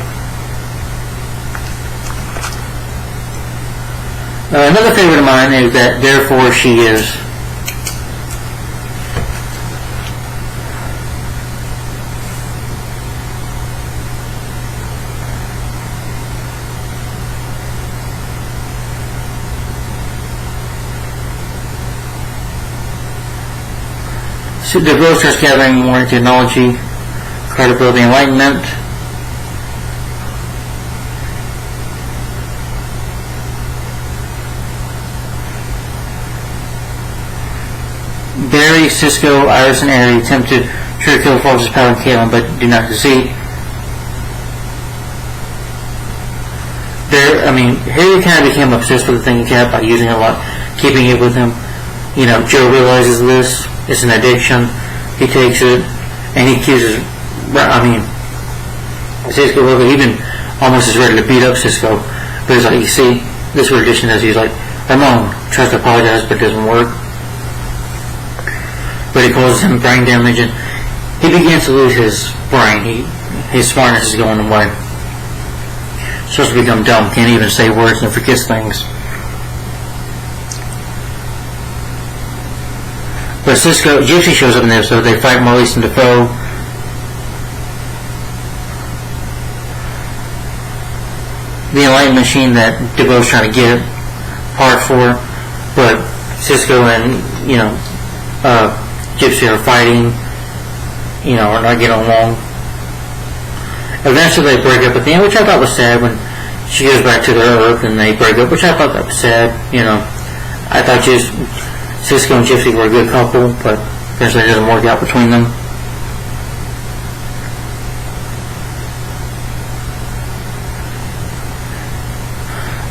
Another favorite of mine is that Therefore She Is. So DeVoe starts gathering more technology, credibility, enlightenment. Barry, Cisco, Iris, and Aerie attempt to try to kill Fox's power and Caitlin, but do not succeed. Harry kind of became obsessed with the thinking cap by using it a lot, keeping it with him. You know, Joe realizes this. It's an addiction. He takes it, and he accuses... Cisco was even almost as ready to beat up Cisco. But he's like, you see, this addiction is, he's like, Ramon tries to apologize, but it doesn't work. But it causes him brain damage, and he begins to lose his brain. His smartness is going away. Starts to become dumb, can't even say words and forgets things. But Gypsy shows up in the episode. They fight Maurice and Defoe. The Enlightenment machine that DeVoe's trying to get part for, but Cisco and Gypsy are fighting. Are not getting along. Eventually, they break up at the end, which I thought was sad when she goes back to their Earth and they break up, which I thought that was sad. I thought Cisco and Gypsy were a good couple, but eventually it doesn't work out between them.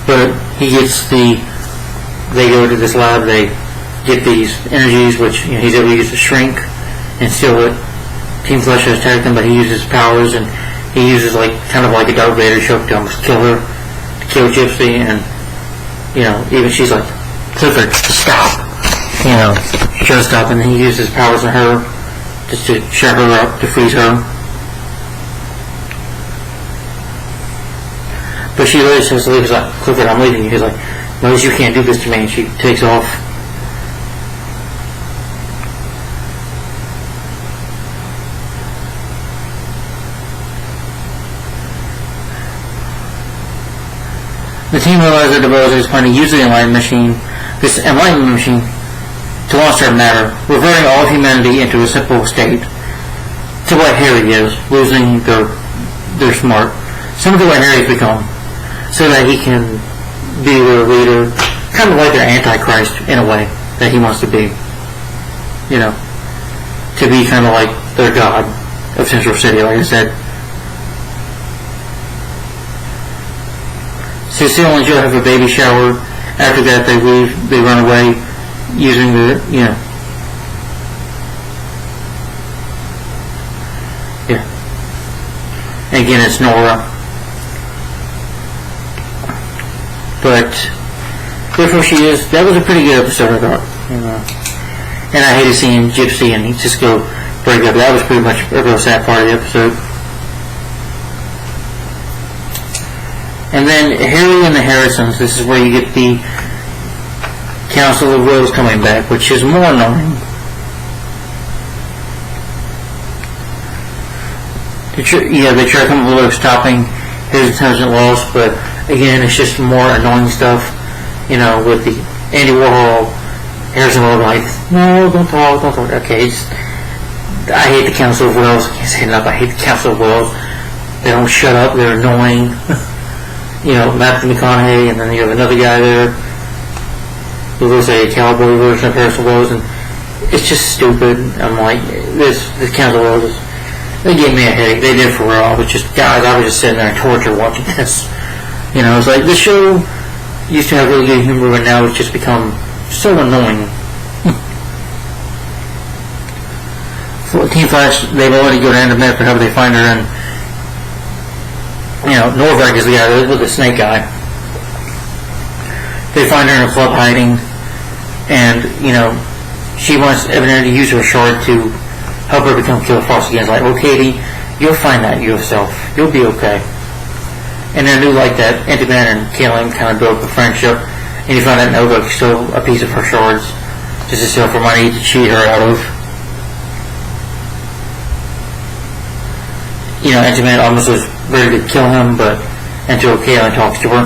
But they go to this lab, they get these energies, which he's able to use to shrink and steal it. Team Flash has attacked him, but he uses powers, and he uses kind of like a Darth Vader choke to almost kill her, to kill Gypsy, and even she's like, Clifford, stop. She tries to stop, and then he uses powers on her just to shut her up, to freeze her. But she literally says to leave. He's like, Clifford, I'm leaving you. He's like, no, you can't do this to me. And she takes off. The team realizes that DeVoe is planning to use the this Enlightenment machine, to launch their matter, reverting all of humanity into a simple state, to what Harry is, losing their smart, similar to what Harry's become, so that he can be their leader, kind of like their Antichrist in a way that he wants to be. To be kind of like their god of Central City, like I said. Cecile and Joe have a baby shower. After that, they leave. They run away using the, Again, it's Nora. But therefore she is. That was a pretty good episode, I thought. And I hated seeing Gypsy and Cisco break up. That was pretty much a real sad part of the episode. And then Harry and the Harrisons. This is where you get the Council of Wills coming back, which is more annoying. They try to come up with stopping his intelligent loss, but again, it's just more annoying stuff, with the Andy Warhol, Harrison Wells, like, no, don't talk. Okay, I hate the Council of Wills. I can't say enough. I hate the Council of Wills. They don't shut up. They're annoying. Matthew McConaughey, and then you have another guy there who was a cowboy version of Harrison Wells, and it's just stupid. I'm like, the Council of Wills, they gave me a headache. They did for real. I was just sitting there in torture watching this. It's like, this show used to have really good humor, but now it's just become so annoying. Team Flash, they've already go down to Med for help. They find her, and Norvak is the guy with the snake guy. They find her in a club hiding, and she wants evidently to use her shard to help her become Killer Frost again. It's like, well, Katie, you'll find that yourself. You'll be okay. And I knew that Anti-Man and Kaelin kind of built a friendship, and you find that Nova stole a piece of her shards just to steal for money to cheat her out of. Anti-Man almost was ready to kill him, but until Kaelin talks to her,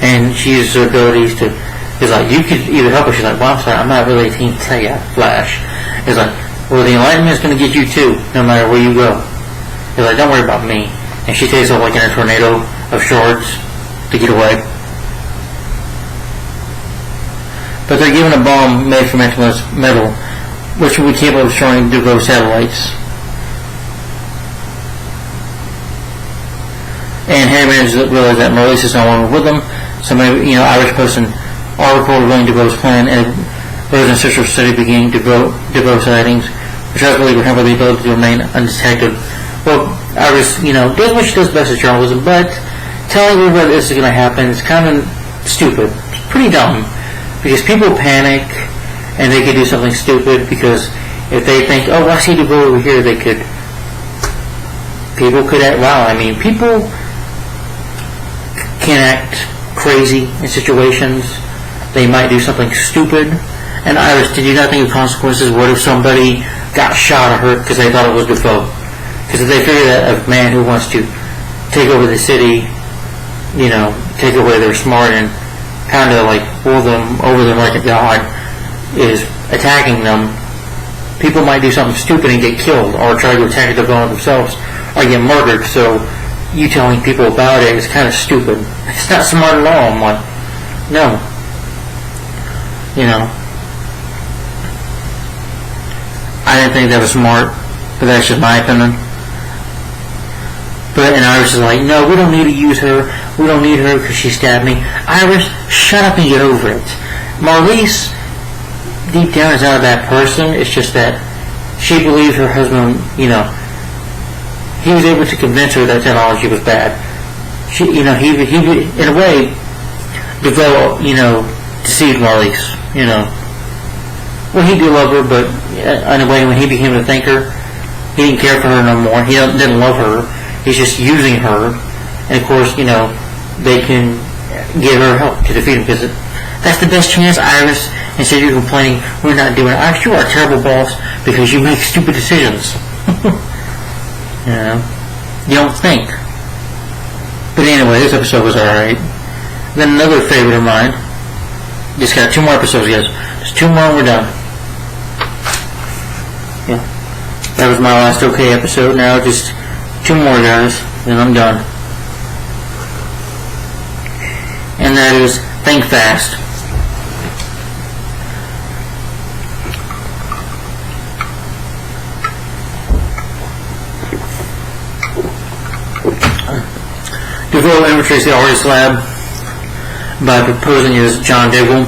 and she uses her abilities to. He's like, you could either help her. She's like, well, I'm sorry, I'm not really a Team Flash. He's like, well, the Enlightenment is going to get you too, no matter where you go. He's like, don't worry about me. And she takes off in a tornado of shards to get away. But they're given a bomb made from antimatter metal, which will be capable of destroying DeVoe satellites. And Harry manages to realize that Maurice is no longer with them, so maybe, Irish Post and article revealing DeVoe's plan, and Rose and Sister City beginning DeVoe sightings, which I believe would have the ability to remain undetected. Well, Iris, does what she does best as journalism, but telling everybody this is going to happen is kind of stupid. It's pretty dumb, because people panic, and they could do something stupid, because if they think, oh, I see DeVoe over here, people could act, people can act crazy in situations. They might do something stupid, and And Iris, did you not think of consequences? What if somebody got shot or hurt because they thought it was Defoe? Because if they figure that a man who wants to take over the city, take away their smart and kind of like rule them over them like a god, is attacking them, people might do something stupid and get killed, or try to attack Defoe themselves, or get murdered. So you telling people about it is kind of stupid. It's not smart at all. I'm like, no. I didn't think that was smart, but that's just my opinion. And Iris is like, no, we don't need to use her. We don't need her because she stabbed me. Iris, shut up and get over it. Marlise, deep down, is not a bad person. It's just that she believes her husband, he was able to convince her that technology was bad. He in a way, developed, deceived Marlise, Well, he did love her, but in a way, when he became a thinker, he didn't care for her no more. He didn't love her. He's just using her. And, of course, they can give her help to defeat him, because that's the best chance, Iris. Instead of you complaining, we're not doing it. Iris, you are a terrible boss because you make stupid decisions. You don't think. But anyway, this episode was alright. Then another favorite of mine. Just got 2 more episodes, guys. Just 2 more and we're done. Yeah. That was my last okay episode. Now just 2 more, guys. Then I'm done. And that is Think Fast. Defoe infiltrates the artist lab by proposing as John Diggle.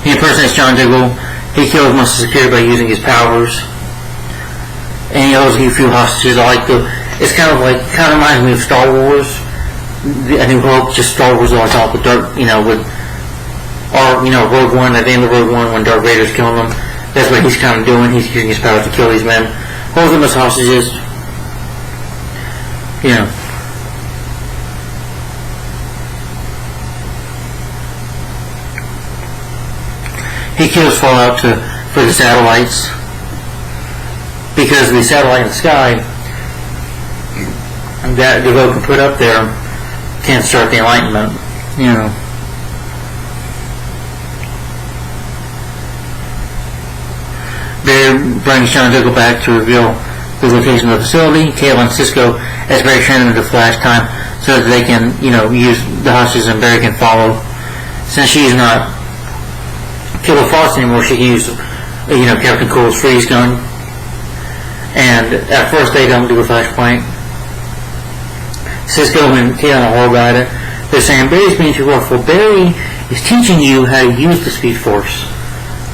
He impersonates John Diggle. He kills most of security by using his powers. And he holds a few hostages. It kind of reminds me of Star Wars. I New Hope, just Star Wars, like all the dark, Rogue One, at the end of Rogue One when Darth Vader's killing them. That's what he's kind of doing. He's using his powers to kill these men. Holds them as hostages. He kills Fallout for the satellites, because the satellite in the sky that Defoe can put up there can't start the Enlightenment. They bring John Diggle back to reveal the location of the facility. Kayla and Cisco as Barry train them into flash time so that they can, use the hostages and Barry can follow. Since she's not Killer Frost anymore, she can use, Captain Cole's freeze gun. And at first they don't do a flashpoint. Cisco and Kayla are all about it. They're saying Barry's being too rough. Well, Barry is teaching you how to use the Speed Force.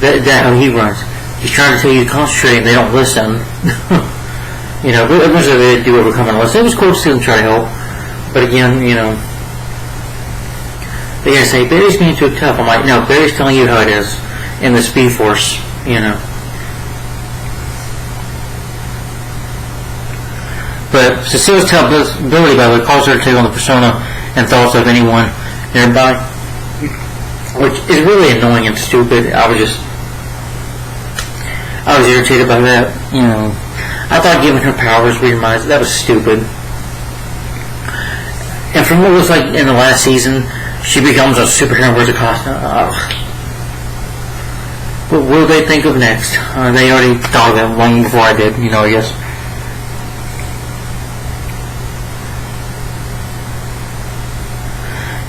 That's how he runs. He's trying to tell you to concentrate and they don't listen. But eventually they do overcome and listen. It was cool to see them try to help. But again, they gotta say, Barry's being too tough. I'm like, no, Barry's telling you how it is in the Speed Force, But Cecile's ability, by the way, calls her to take on the persona and thoughts of anyone nearby, which is really annoying and stupid. I was irritated by that, I thought giving her powers reminds, that was stupid. And from what it was like in the last season, she becomes a superhero and wears a costume. What will they think of next? They already thought of that long before I did, I guess.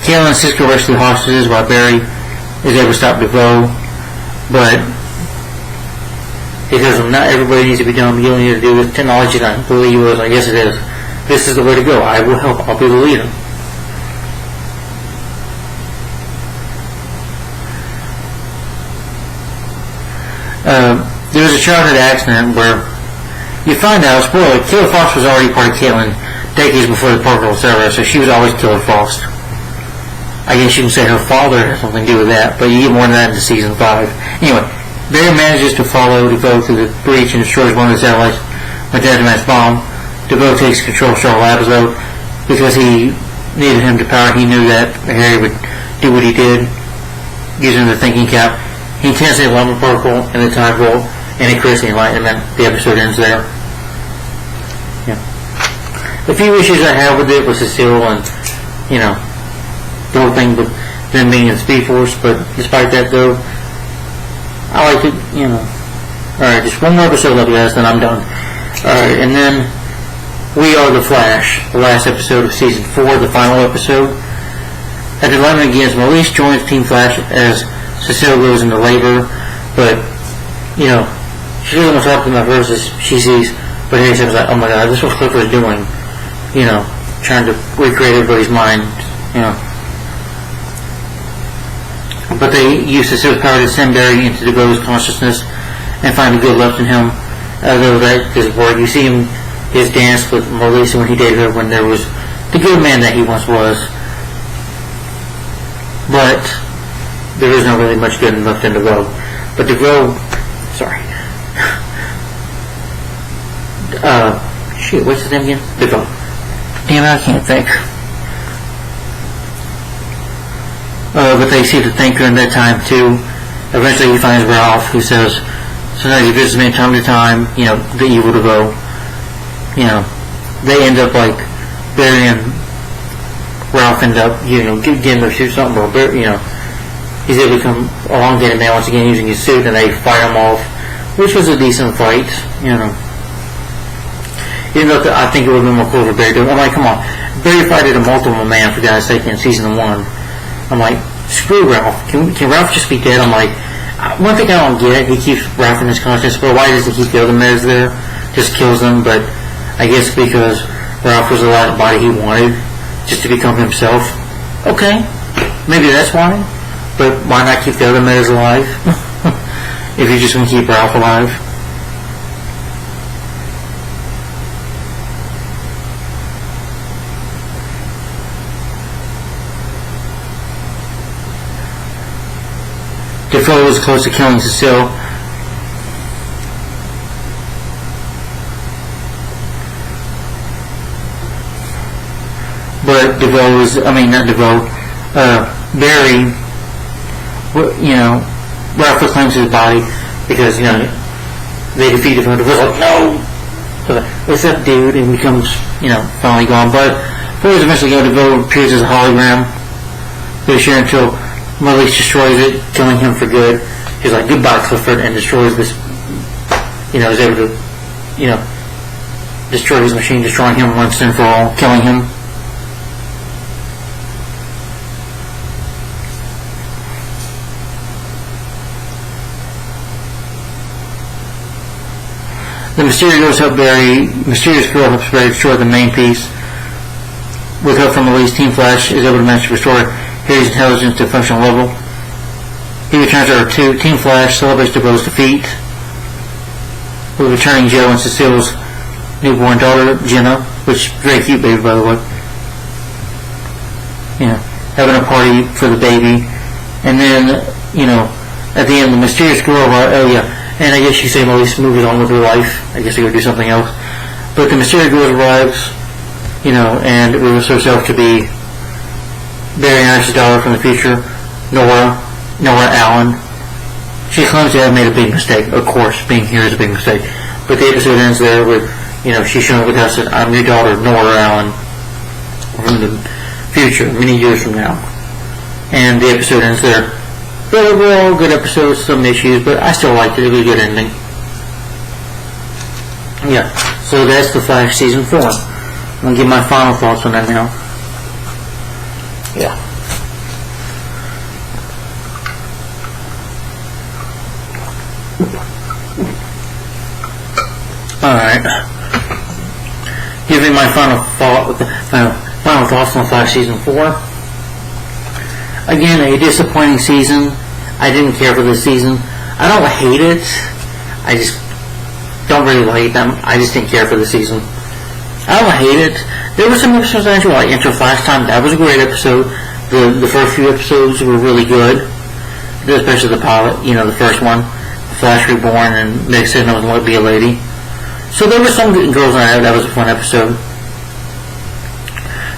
Kayla and Cisco rescue the hostages while Barry is able to stop Defoe, but he tells them not everybody needs to be dumb. You don't need to do this. Technology is not completely yours. I guess it is. This is the way to go. I will help. I'll be the leader. There was a childhood accident where you find out, spoiler, Killer Frost was already part of Caitlin decades before the Parker era, so she was always Killer Frost. I guess you can say her father has something to do with that, but you get more than that into season 5. Anyway, Barry manages to follow Defoe through the breach and destroys one of the satellites with a Deadman's bomb. Defoe takes control of Charles Labozo because he needed him to power. He knew that Harry would do what he did. using the thinking cap. He intends a lumber particle in the time vault, and he creates the enlightenment. The episode ends there. Yeah. The few issues I have with it was Cecile and, the whole thing with them being in Speed Force, but despite that though, I like it, Alright, just one more episode left, guys, then I'm done. Alright, and then We Are the Flash, the last episode of Season 4, the final episode. At the Dilemma begins, Maurice joins Team Flash as Cecile goes into labor, but, she doesn't want to talk to him at first as she sees, but here she's like, oh my god, this is what Clifford's doing, trying to recreate everybody's mind, But they use Cecile's power to send Barry into DeVoe's consciousness and find the good left in him. Although that doesn't work. You see him, his dance with Melissa when he dated her, when there was the good man that he once was. But there is not really much good left in DeVoe. But DeVoe, sorry. What's his name again? DeVoe. Damn it, I can't think. But they see the thinker in that time too. Eventually he finds Ralph, who says, sometimes he visits me time to time, the evil DeVoe. They end up like Barry and Ralph end up, getting their suits something, or he's able to become a elongated man once again using his suit, and they fight him off, which was a decent fight, Even though I think it would have been more cool for Barry to, I'm like, come on, Barry fighted a multiple man, for God's sake, in Season 1. I'm like, screw Ralph. Can Ralph just be dead? I'm like, one thing I don't get, he keeps Ralph in his conscience, but why does he keep the other meds there? Just kills them, but I guess because Ralph was allowed the body he wanted, just to become himself. Okay, maybe that's why, but why not keep the other meds alive? If you're just going to keep Ralph alive. DeVoe was close to killing Cecile. But Barry, Ralph reclaims his body because, they defeated him. DeVoe's like, no! What's up, dude? And becomes, finally gone. But before he's eventually gone, DeVoe appears as a hologram. They share until Maurice destroys it, killing him for good. He's like, goodbye, Clifford, and destroys this, is able to, destroy his machine, destroying him once and for all, killing him. The Mysterious Girl helps Barry destroy the main piece. With help from Maurice, Team Flash is able to manage to restore Harry's intelligence to a functional level. He returns to Earth 2. Team Flash celebrates DeVoe's defeat with returning Joe and Cecile's newborn daughter, Jenna, which is a very cute baby, by the way. Having a party for the baby. And then, at the end, the Mysterious Girl, and I guess you say Maurice moves on with her life. I guess they go do something else. But the Mysterious Girl arrives, and reveals herself to be Barry and Ash's daughter from the future, Nora Allen. She claims to have made a big mistake. Of course, being here is a big mistake. But the episode ends there with, she's showing up with us and I'm your daughter, Nora Allen, from the future, many years from now. And the episode ends there. But overall, good episode, some issues, but I still liked it. It was a good ending. Yeah, so that's The Flash Season 4. I'm going to give my final thoughts on that now. Yeah. Alright. Giving my final thoughts on Flash Season 4. Again, a disappointing season. I didn't care for this season. I don't hate it. I just don't really like them. I just didn't care for the season. I don't hate it. There were some episodes I enjoyed, like Enter Flash Time. That was a great episode. The first few episodes were really good. Especially the pilot, the first one. Flash Reborn and Meg said no one would be a lady. So there were some good girls in that. That was a fun episode.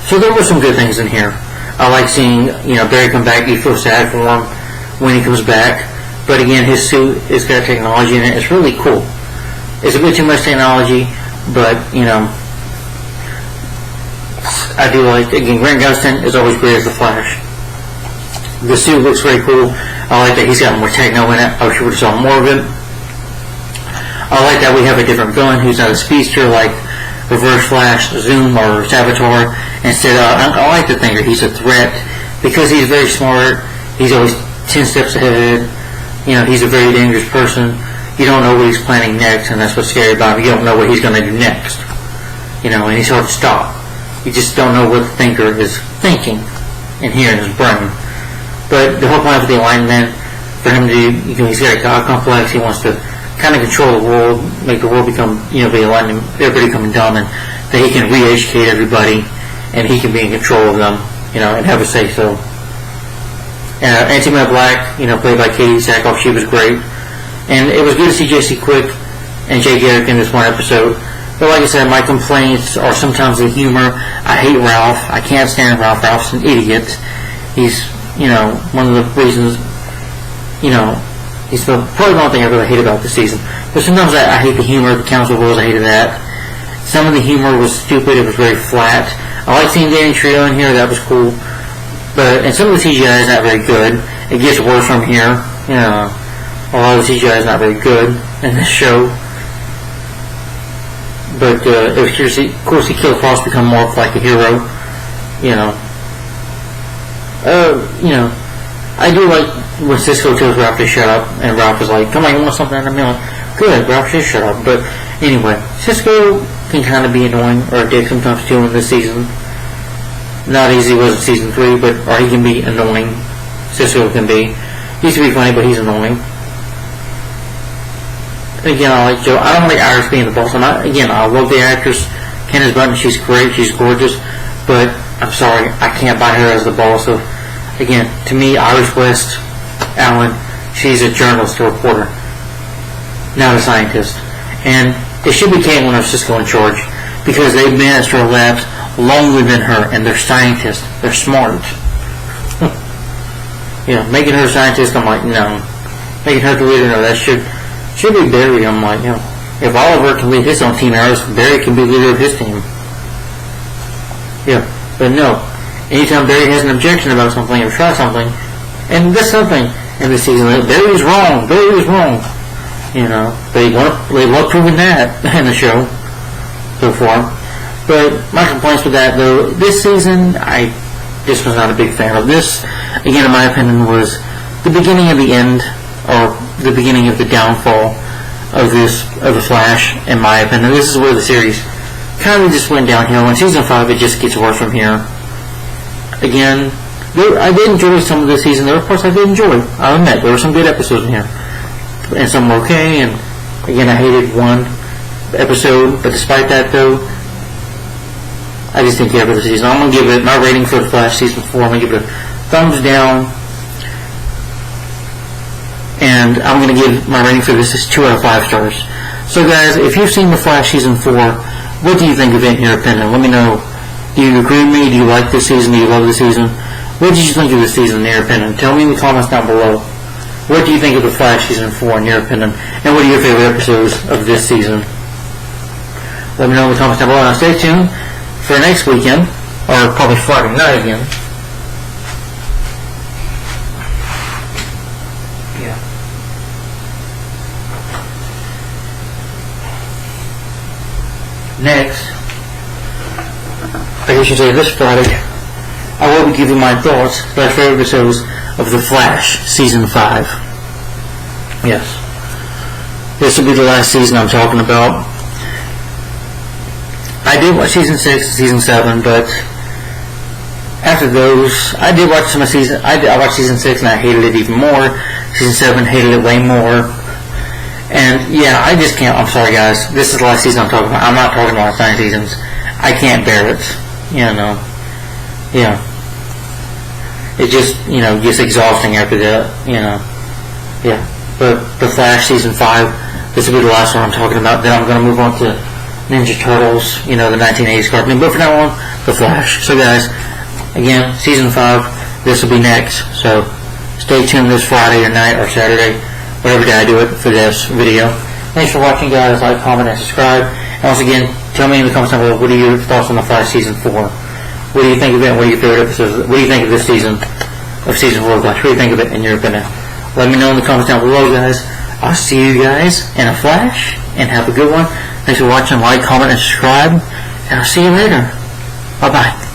So there were some good things in here. I like seeing, Barry come back. You feel sad for him when he comes back. But again, his suit has got technology in it. It's really cool. It's a bit too much technology, but I do like, again, Grant Gustin is always great as the Flash. The suit looks very cool. I like that he's got more techno in it. I wish we would have saw more of it. I like that we have a different villain who's not a speedster like Reverse Flash, Zoom, or Savitar. Instead, I like to think that he's a threat because he's very smart. He's always 10 steps ahead. He's a very dangerous person. You don't know what he's planning next, and that's what's scary about him. You don't know what he's going to do next. And he's hard to stop. You just don't know what the thinker is thinking in here in his brain. But the whole point of the alignment, for him to, he's got a God complex. He wants to kind of control the world, make the world become, the alignment, everybody becoming dumb, and that he can re-educate everybody, and he can be in control of them, and have a say-so. Anti-Man Black, played by Katie Sackhoff, she was great. And it was good to see Jesse Quick and Jay Garrick in this one episode. But like I said, my complaints are sometimes the humor. I hate Ralph. I can't stand Ralph. Ralph's an idiot. He's, one of the reasons, he's probably the only thing I really hate about this season. But sometimes I hate the humor of the Council Rules. I hated that. Some of the humor was stupid. It was very flat. I like seeing Danny Trejo in here. That was cool. And some of the CGI is not very good. It gets worse from here. A lot of the CGI is not very good in this show. But it was curious. Of course, Killer Frost become more like a hero. I do like when Cisco tells Ralph to shut up, and Ralph is like, "Come on, you want something out of me?" Good, Ralph should shut up. But anyway, Cisco can kind of be annoying or a dick sometimes too in this season. Not as he was in season 3, or he can be annoying. Cisco can be. He used to be funny, but he's annoying. Again, I like Joe. I don't like Iris being the boss. I love the actress, Candace Button. She's great. She's gorgeous. But I'm sorry, I can't buy her as the boss. So, again, to me, Iris West Allen, she's a journalist, a reporter, not a scientist. And it should be Caitlin or Cisco in charge because they've been at Astro Labs longer than her, and they're scientists. They're smart. Making her a scientist, I'm like, no. Making her the leader, no, that should be Barry. I'm like, if Oliver can lead his own team, Barry can be leader of his team. But no. Anytime Barry has an objection about something or try something, and that's something in this season, Barry was wrong. They love proving that in the show so far. But my complaints with that, though, this season, I just was not a big fan of this. Again, in my opinion, was the beginning of the end, or the beginning of the downfall of the Flash, in my opinion. This is where the series kind of just went downhill. In season 5, it just gets worse from here. Again, I did enjoy some of this season. There were parts I did enjoy. I admit, there were some good episodes in here. And some were okay, and again, I hated one episode, but despite that, though, I just didn't care for the season. I'm going to give it my rating for the Flash season 4. I'm going to give it a thumbs down. And I'm going to give my rating for this is 2 out of 5 stars. So guys, if you've seen the Flash season 4, what do you think of it in your opinion? Let me know. Do you agree with me? Do you like this season? Do you love this season? What did you think of this season in your opinion? Tell me in the comments down below. What do you think of the Flash season 4 in your opinion? And what are your favorite episodes of this season? Let me know in the comments down below. Now stay tuned for next weekend, or probably Friday night again. Next, I guess you say this Friday, I will be giving my thoughts on my favorite episodes of The Flash Season 5. Yes. This will be the last season I'm talking about. I did watch Season 6 and Season 7, but after those, I did watch some of Season... I watched Season 6 and I hated it even more. Season 7, hated it way more. And yeah, I just can't. I'm sorry, guys. This is the last season I'm talking about. I'm not talking about 9 seasons. I can't bear it. Yeah. It just, gets exhausting after that. Yeah. But The Flash season 5. This will be the last one I'm talking about. Then I'm going to move on to Ninja Turtles. The 1980s cartoon. But for now on, The Flash. So guys, again, season 5. This will be next. So Stay tuned this Friday or night or Saturday, whatever day I do it for this video. Thanks for watching, guys. Like, comment, and subscribe. And once again, tell me in the comments down below, what are your thoughts on The Flash Season 4? What do you think of it? What are your favorite episodes? What do you think of this season, of Season 4 of Flash? What do you think of it in your opinion? Let me know in the comments down below, guys. I'll see you guys in a flash, and have a good one. Thanks for watching. Like, comment, and subscribe, and I'll see you later. Bye-bye.